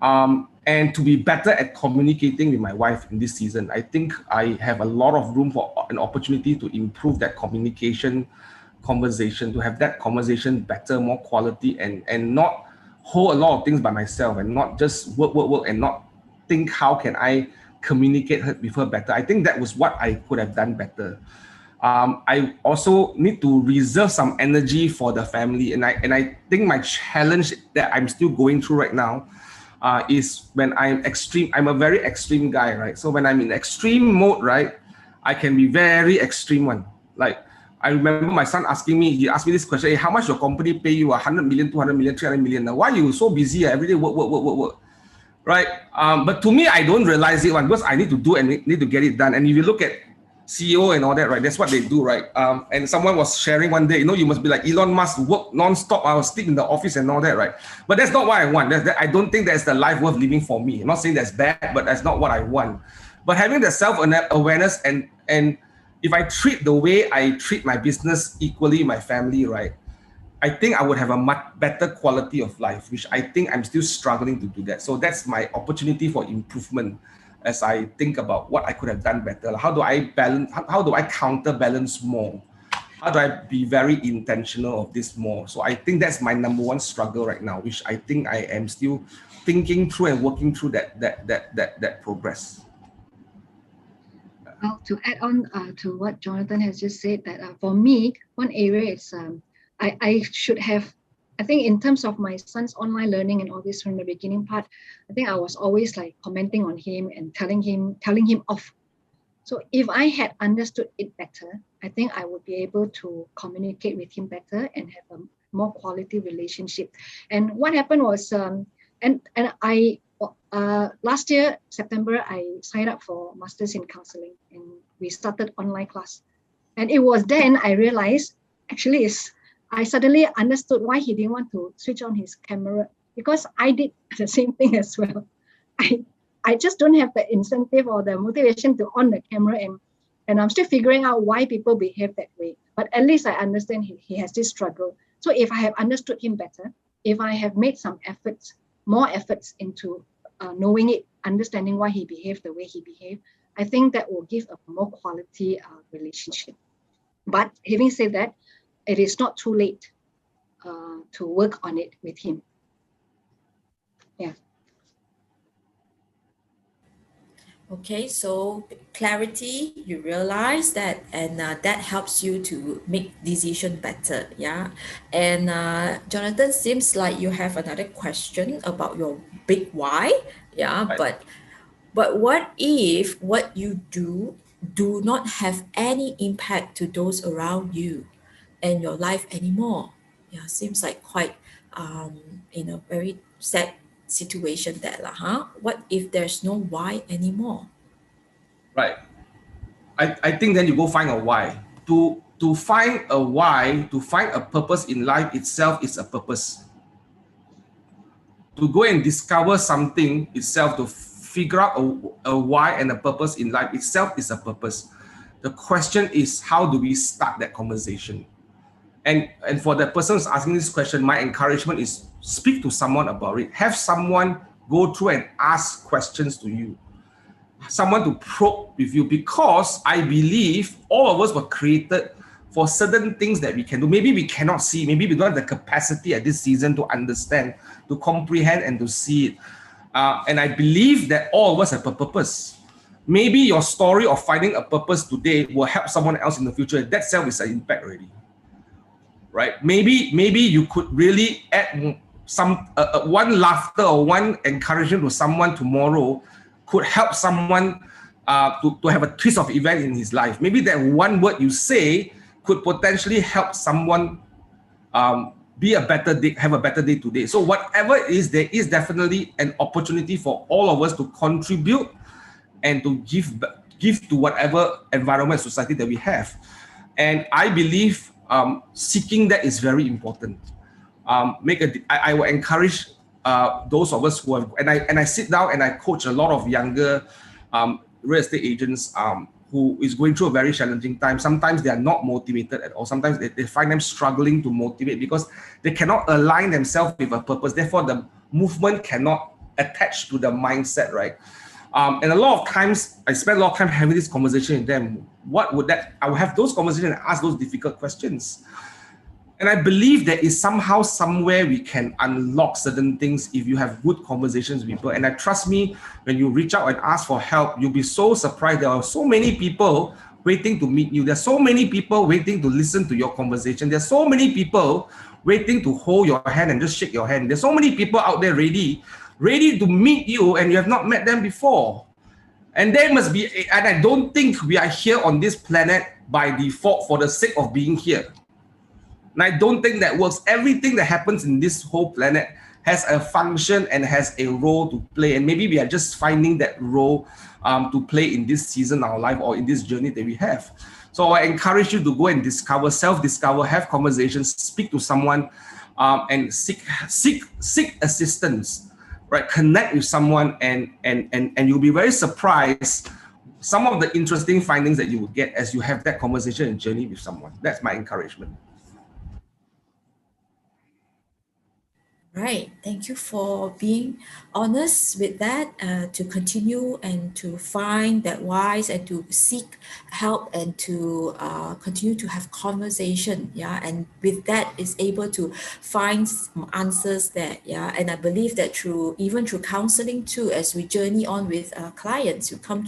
and to be better at communicating with my wife in this season. I think I have a lot of room for an opportunity to improve that conversation, to have that conversation better, more quality, and not hold a lot of things by myself and not just work and not think how can I communicate with her better. I think that was what I could have done better. I also need to reserve some energy for the family, and I think my challenge that I'm still going through right now is when I'm extreme. I'm a very extreme guy, right? So when I'm in extreme mode, right, I can be very extreme one. Like I remember my son asking me, he asked me this question: hey, how much your company pay you? 100 million, 200 million, 300 million. Now, why are you so busy? Every day work. Right? But to me, I don't realize it because I need to do and need to get it done. And if you look at CEO and all that, right? That's what they do, right? And someone was sharing one day, you must be like Elon Musk, work non-stop, I will sleep in the office and all that, right? But that's not what I want. I don't think that's the life worth living for me. I'm not saying that's bad, but that's not what I want. But having the self-awareness and if I treat the way I treat my business equally, my family, right? I think I would have a much better quality of life, which I think I'm still struggling to do that. So that's my opportunity for improvement as I think about what I could have done better. How do I balance? How do I counterbalance more? How do I be very intentional of this more? So I think that's my number one struggle right now, which I think I am still thinking through and working through that progress. Well, to add on to what Jonathan has just said, that for me, one area is I should have, I think in terms of my son's online learning and all this from the beginning part, I think I was always like commenting on him and telling him off. So if I had understood it better, I think I would be able to communicate with him better and have a more quality relationship. And what happened was, last year, September, I signed up for Masters in Counseling and we started online class. And it was then I realized, actually, I suddenly understood why he didn't want to switch on his camera, because I did the same thing as well. I just don't have the incentive or the motivation to on the camera, and I'm still figuring out why people behave that way. But at least I understand he has this struggle. So if I have understood him better, if I have made some efforts, more efforts into knowing it, understanding why he behaved the way he behaved, I think that will give a more quality relationship. But having said that, it is not too late to work on it with him. Yeah. Okay, so clarity, you realize that, and that helps you to make decision better. Yeah, and Jonathan, seems like you have another question about your big why. Yeah, Right. but what if what you do not have any impact to those around you and your life anymore? Yeah, seems like quite very sad situation there lah, huh? What if there's no why anymore? Right. I think then you go find a why. To find a why, to find a purpose in life itself is a purpose. To go and discover something itself, to figure out a why and a purpose in life itself is a purpose. The question is, how do we start that conversation? And for the person who's asking this question, my encouragement is speak to someone about it. Have someone go through and ask questions to you. Someone to probe with you, because I believe all of us were created for certain things that we can do. Maybe we cannot see, maybe we don't have the capacity at this season to understand, to comprehend, and to see it. And I believe that all of us have a purpose. Maybe your story of finding a purpose today will help someone else in the future. That self is an impact already, right? Maybe you could really add some one laughter or one encouragement to someone tomorrow could help someone to have a twist of event in his life. Maybe that one word you say could potentially help someone be a better day, have a better day today. So whatever it is, there is definitely an opportunity for all of us to contribute and to give to whatever environment, society that we have. And I believe seeking that is very important. I will encourage those of us who have, and I sit down and I coach a lot of younger real estate agents who is going through a very challenging time. Sometimes they are not motivated at all. Sometimes they find them struggling to motivate because they cannot align themselves with a purpose. Therefore, the movement cannot attach to the mindset, right? And a lot of times, I spend a lot of time having this conversation with them. I will have those conversations and ask those difficult questions. And I believe there is somehow, somewhere we can unlock certain things if you have good conversations with people. And trust me, when you reach out and ask for help, you'll be so surprised. There are so many people waiting to meet you. There's so many people waiting to listen to your conversation. There's so many people waiting to hold your hand and just shake your hand. There's so many people out there ready to meet you, and you have not met them before. And there must be, and I don't think we are here on this planet by default for the sake of being here. And I don't think that works. Everything that happens in this whole planet has a function and has a role to play. And maybe we are just finding that role to play in this season of our life or in this journey that we have. So I encourage you to go and discover, self-discover, have conversations, speak to someone, and seek assistance, right? Connect with someone, and you'll be very surprised some of the interesting findings that you will get as you have that conversation and journey with someone. That's my encouragement. Right. Thank you for being honest with that, to continue and to find that wise and to seek help and to continue to have conversation. Yeah. And with that is able to find some answers there. Yeah. And I believe that even through counseling too, as we journey on with clients who come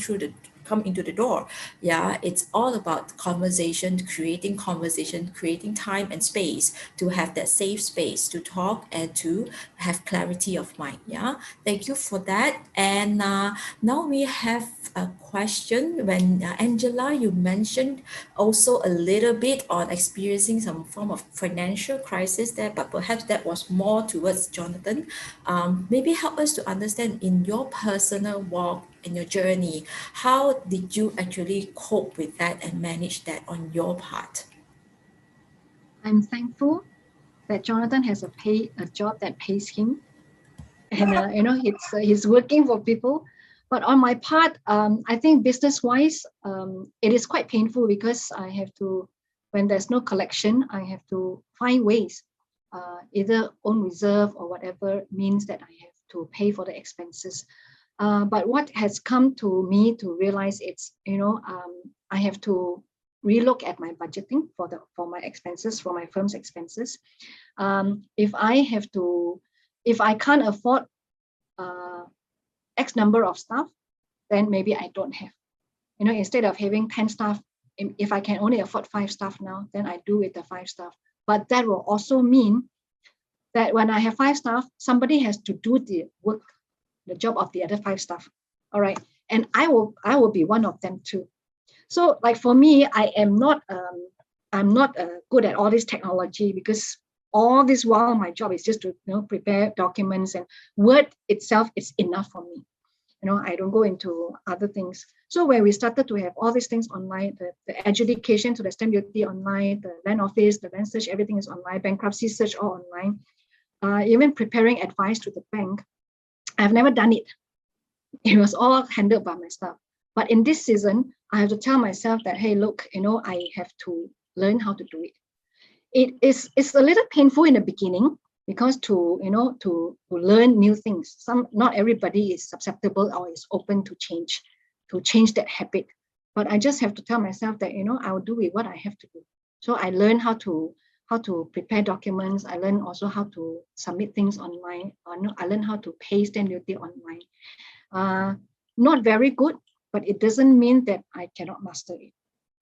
into the door. Yeah, it's all about conversation, creating time and space to have that safe space to talk and to have clarity of mind. Yeah, thank you for that. And now we have a question. When Angela, you mentioned also a little bit on experiencing some form of financial crisis there, but perhaps that was more towards Jonathan. Maybe help us to understand in your personal walk, in your journey, how did you actually cope with that and manage that on your part? I'm thankful that Jonathan has a job that pays him, and he's working for people. But on my part, I think business-wise, it is quite painful because I have to, when there's no collection, I have to find ways, either own reserve or whatever means that I have to pay for the expenses. But what has come to me to realize it's, I have to relook at my budgeting for my expenses, for my firm's expenses. If I can't afford X number of staff, then maybe I don't have. Instead of having 10 staff, if I can only afford 5 staff now, then I do with the 5 staff. But that will also mean that when I have 5 staff, somebody has to do the work, the job of the other 5 staff. All right. And I will be one of them too. So like for me, I'm not good at all this technology, because all this while my job is just to prepare documents, and Word itself is enough for me. I don't go into other things. So when we started to have all these things online, the adjudication to the stamp duty online, the land office, the land search, everything is online, bankruptcy search all online, even preparing advice to the bank, I've never done it. It was all handled by my staff. But in this season, I have to tell myself that, hey, look, I have to learn how to do it. It's a little painful in the beginning, because to learn new things. Not everybody is susceptible or is open to change that habit. But I just have to tell myself that, I will do with what I have to do. So I learn how to prepare documents. I learn also how to submit things online. I learn how to pay stamp duty online. Not very good, but it doesn't mean that I cannot master it,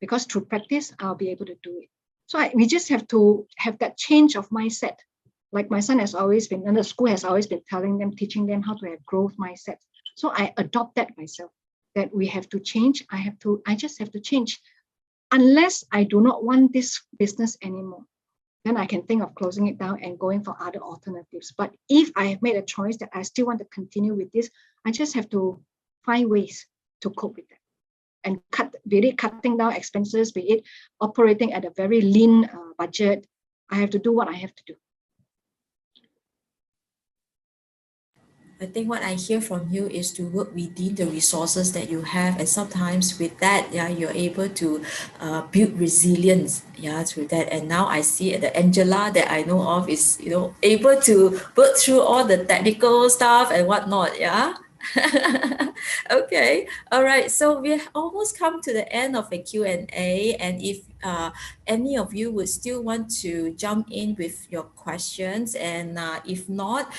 because through practice, I'll be able to do it. So we just have to have that change of mindset. Like my son has always been, and the school has always been teaching them how to have growth mindset. So I adopt that myself, that we have to change. I just have to change. Unless I do not want this business anymore, then I can think of closing it down and going for other alternatives. But if I have made a choice that I still want to continue with this, I just have to find ways to cope with that, and be it cutting down expenses, be it operating at a very lean budget. I have to do what I have to do. I think what I hear from you is to work within the resources that you have, and sometimes with that, yeah, you're able to build resilience, yeah, through that. And now I see the Angela that I know of is, able to work through all the technical stuff and whatnot, yeah. Okay, all right. So we almost come to the end of the Q&A, and if any of you would still want to jump in with your questions, and if not,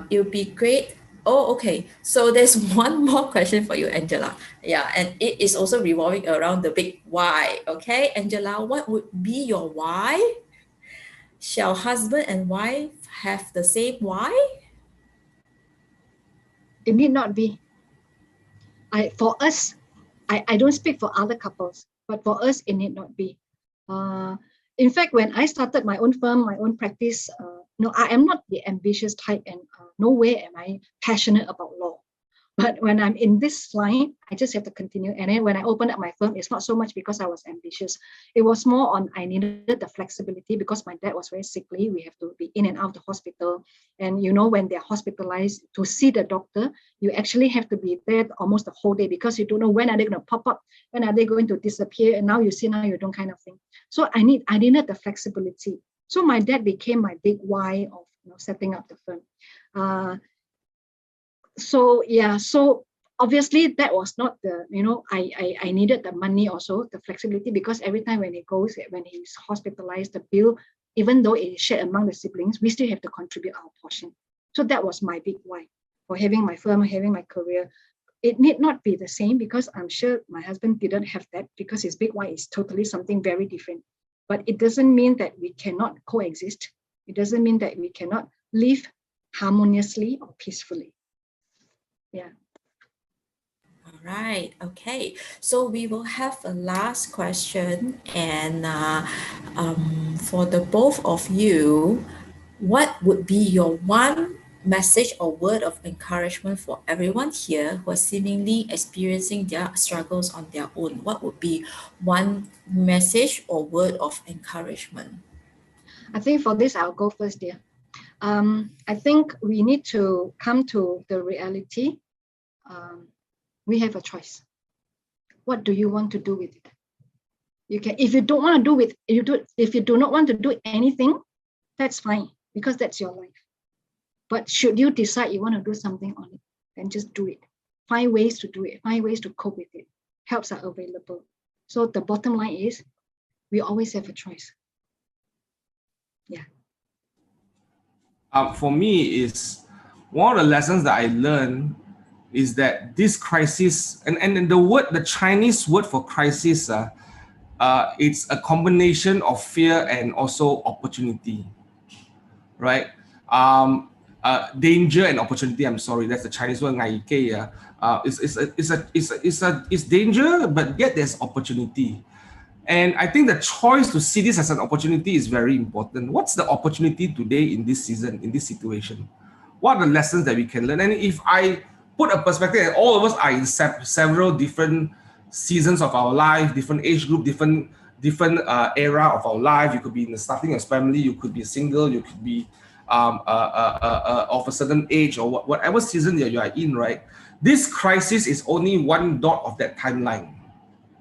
it would be great. Oh, okay. So there's one more question for you, Angela. Yeah, and it is also revolving around the big why. Okay, Angela, what would be your why? Shall husband and wife have the same why? It need not be. For us, I don't speak for other couples, but for us, it need not be. In fact, when I started my own firm, my own practice, I am not the ambitious type, and no way am I passionate about law. But when I'm in this line, I just have to continue. And then when I opened up my firm, it's not so much because I was ambitious. It was more on I needed the flexibility because my dad was very sickly. We have to be in and out of the hospital. And you know, when they're hospitalized, to see the doctor, you actually have to be there almost the whole day because you don't know when are they going to pop up, when are they going to disappear. And now you see, now you don't kind of thing. So I needed the flexibility. So my dad became my big why of setting up the firm. So obviously that was not the, I needed the money also, the flexibility, because every time when he's hospitalized, the bill, even though it is shared among the siblings, we still have to contribute our portion. So that was my big why for having my firm, having my career. It need not be the same because I'm sure my husband didn't have that, because his big why is totally something very different. But it doesn't mean that we cannot coexist. It doesn't mean that we cannot live harmoniously or peacefully. Yeah. All right. Okay. So we will have a last question, and for the both of you, what would be your one message or word of encouragement for everyone here who are seemingly experiencing their struggles on their own? What would be one message or word of encouragement? I think for this, I'll go first, dear. I think we need to come to the reality. We have a choice. What do you want to do with it? You can, if you don't want to do with, if you do not want to do anything, that's fine, because that's your life. But should you decide you want to do something on it, then just do it. Find ways to do it. Find ways to cope with it. Helps are available. So the bottom line is, we always have a choice. Yeah. For me, is one of the lessons that I learned is that this crisis, and the Chinese word for crisis, it's a combination of fear and also opportunity, right? Danger and opportunity. I'm sorry, that's the Chinese word. It's danger, but yet there's opportunity. And I think the choice to see this as an opportunity is very important. What's the opportunity today in this season, in this situation? What are the lessons that we can learn? And if I put a perspective that all of us are in several different seasons of our life, different age group, different era of our life. You could be in the starting of family, you could be single, you could be of a certain age, or whatever season that you are in, right? This crisis is only one dot of that timeline.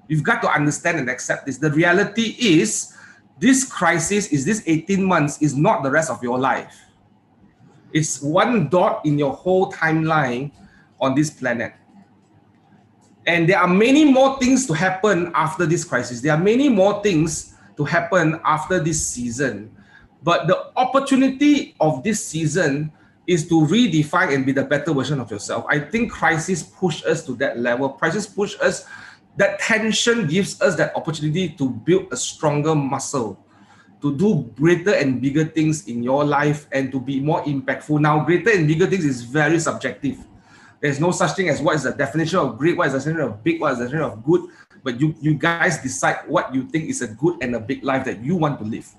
You've got to understand and accept this. The reality is, this crisis is this 18 months is not the rest of your life. It's one dot in your whole timeline on this planet. And there are many more things to happen after this crisis. There are many more things to happen after this season. But the opportunity of this season is to redefine and be the better version of yourself. I think crisis push us to that level. Crisis push us. That tension gives us that opportunity to build a stronger muscle, to do greater and bigger things in your life, and to be more impactful. Now, greater and bigger things is very subjective. There's no such thing as what is the definition of great, what is the definition of big, what is the definition of good. But you guys decide what you think is a good and a big life that you want to live,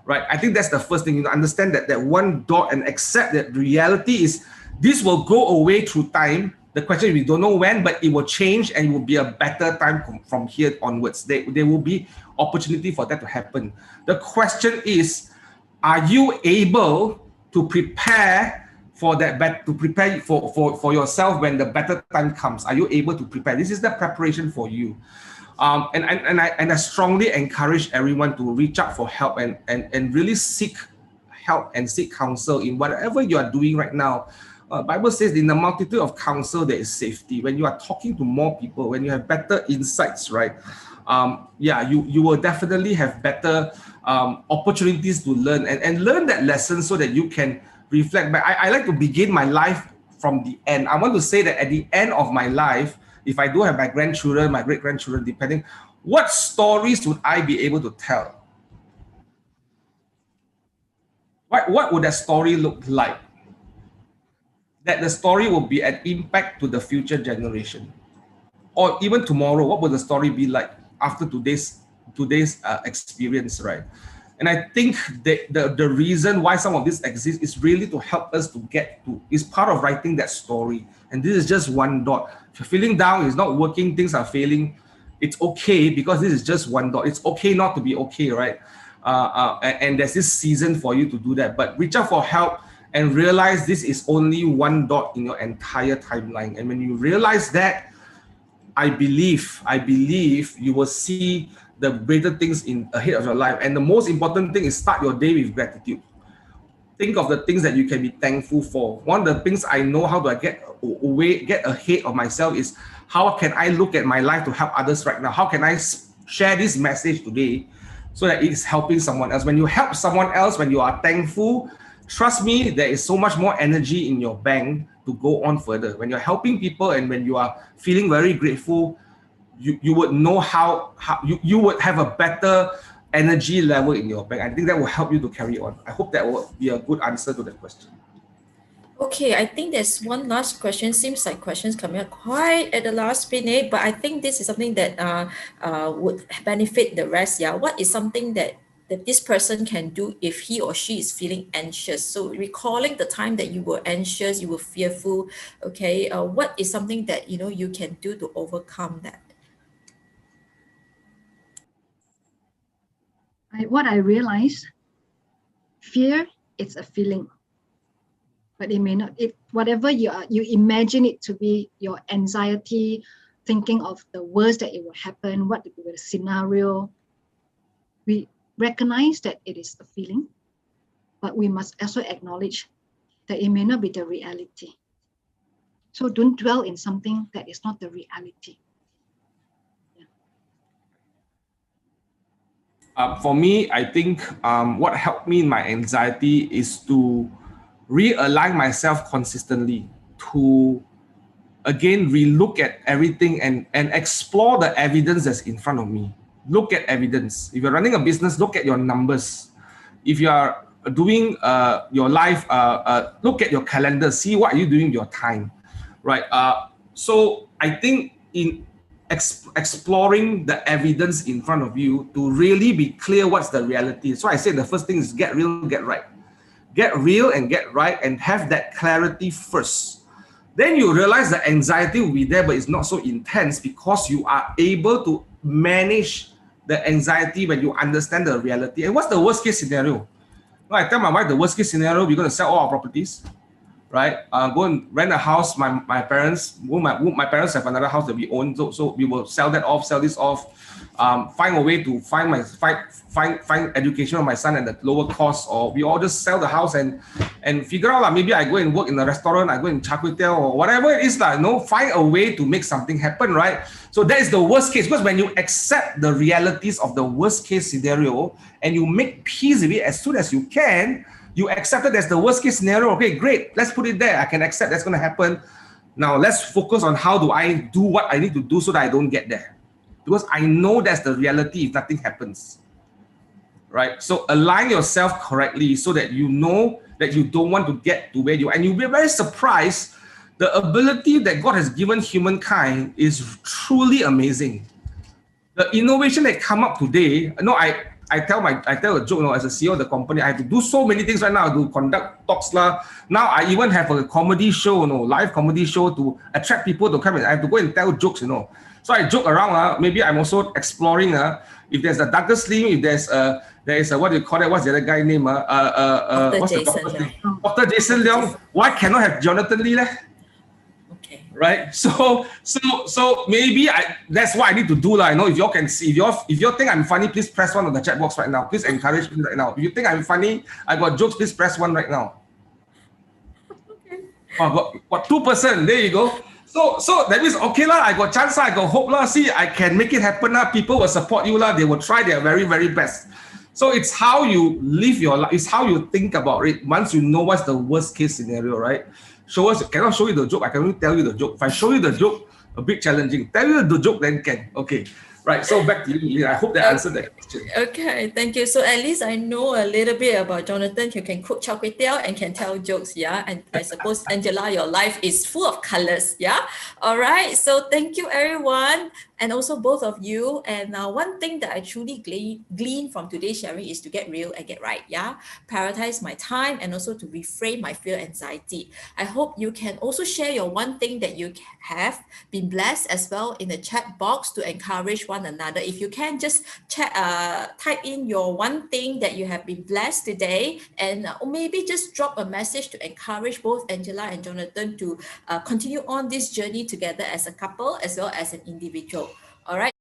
right? I think that's the first thing. You understand that one dot and accept that reality is this will go away through time. The question is, we don't know when, but it will change and it will be a better time from here onwards. There will be opportunity for that to happen. The question is, are you able to prepare for that, to prepare for yourself when the better time comes? Are you able to prepare? This is the preparation for you. And I strongly encourage everyone to reach out for help and really seek help and seek counsel in whatever you are doing right now. Bible says in the multitude of counsel there is safety. When you are talking to more people, when you have better insights, right? You will definitely have better opportunities to learn and learn that lesson so that you can reflect back. I like to begin my life from the end. I want to say that at the end of my life, if I do have my grandchildren, my great-grandchildren, depending, what stories would I be able to tell? What would that story look like? That the story will be an impact to the future generation. Or even tomorrow, what will the story be like after today's experience, right? And I think the reason why some of this exists is really to help us to get to, is part of writing that story. And this is just one dot. If you're feeling down, it's not working, things are failing, it's okay, because this is just one dot. It's okay not to be okay, right? And there's this season for you to do that. But reach out for help and realize this is only one dot in your entire timeline. And when you realize that, I believe you will see the greater things in ahead of your life. And the most important thing is start your day with gratitude. Think of the things that you can be thankful for. One of the things I know how do I get ahead of myself is how can I look at my life to help others right now? How can I share this message today so that it's helping someone else? When you help someone else, when you are thankful, trust me, there is so much more energy in your bank to go on further. When you're helping people and when you are feeling very grateful, you would know how you would have a better energy level in your bank. I think that will help you to carry on. I hope that will be a good answer to that question. Okay, I think there's one last question. Seems like questions coming up quite at the last minute, but I think this is something that would benefit the rest. Yeah, what is something that this person can do if he or she is feeling anxious? So recalling the time that you were anxious, you were fearful. Okay, what is something that you can do to overcome that? What I realized, fear, it's a feeling, but it may not. Whatever you imagine it to be, your anxiety, thinking of the worst that it will happen, what will be the scenario. We recognize that it is a feeling, but we must also acknowledge that it may not be the reality. So don't dwell in something that is not the reality. For me, I think what helped me in my anxiety is to realign myself consistently, to again relook at everything and explore the evidence that's in front of me. Look at evidence. If you're running a business, look at your numbers. If you are doing your life, look at your calendar, see what are you doing with your time, right? So I think in exploring the evidence in front of you to really be clear what's the reality. So I said the first thing is get real, get right. Get real and get right and have that clarity first. Then you realize the anxiety will be there, but it's not so intense because you are able to manage the anxiety when you understand the reality. And what's the worst case scenario? Well, I tell my wife the worst case scenario, we're going to sell all our properties, right? Go and rent a house. My parents have another house that we own, so we will sell that off, sell this off, find a way to find education of my son at the lower cost, or we all just sell the house and figure out maybe I go and work in a restaurant, I go in char kway teow or whatever it is, find a way to make something happen, right? So that is the worst case, because when you accept the realities of the worst case scenario and you make peace with it as soon as you can, you accept it as the worst case scenario. Okay, great, let's put it there. I can accept that's going to happen. Now let's focus on how do I do what I need to do so that I don't get there, because I know that's the reality if nothing happens, right? So align yourself correctly so that you know that you don't want to get to where you are. And you'll be very surprised. The ability that God has given humankind is truly amazing. The innovation that come up today, I tell a joke, as a CEO of the company, I have to do so many things right now. I do conduct talks. Now I even have a comedy show, live comedy show to attract people to come in. I have to go and tell jokes, So I joke around. Maybe I'm also exploring. If there's a Dr. Slim, if there is a what do you call it? What's the other guy name? Dr. Jason Leong. Why cannot have Jonathan Lee? Okay. Right. So maybe that's what I need to do. If you can see, if you think I'm funny, please press 1 on the chat box right now. Please encourage me right now. If you think I'm funny, I got jokes, please press 1 right now. Okay. Got 2%. There you go. So that means okay lah. I got chance. I got hope lah. See, I can make it happen lah. People will support you lah. They will try their very, very best. So it's how you live your life. It's how you think about it. Once you know what's the worst case scenario, right? Cannot show you the joke. I can only tell you the joke. If I show you the joke, a bit challenging. Tell you the joke, then can. Okay. Right. So back to you, Eileen. I hope that answered that question. Okay, thank you. So at least I know a little bit about Jonathan. You can cook char kway teow and can tell jokes, yeah. And I suppose, Angela, your life is full of colors, yeah. All right. So thank you, everyone, and also both of you. And one thing that I truly glean from today's sharing is to get real and get right, yeah. Prioritize my time and also to reframe my fear anxiety. I hope you can also share your one thing that you have been blessed as well in the chat box to encourage one another. If you can, just type in your one thing that you have been blessed today, and maybe just drop a message to encourage both Angela and Jonathan to continue on this journey together as a couple as well as an individual. All right.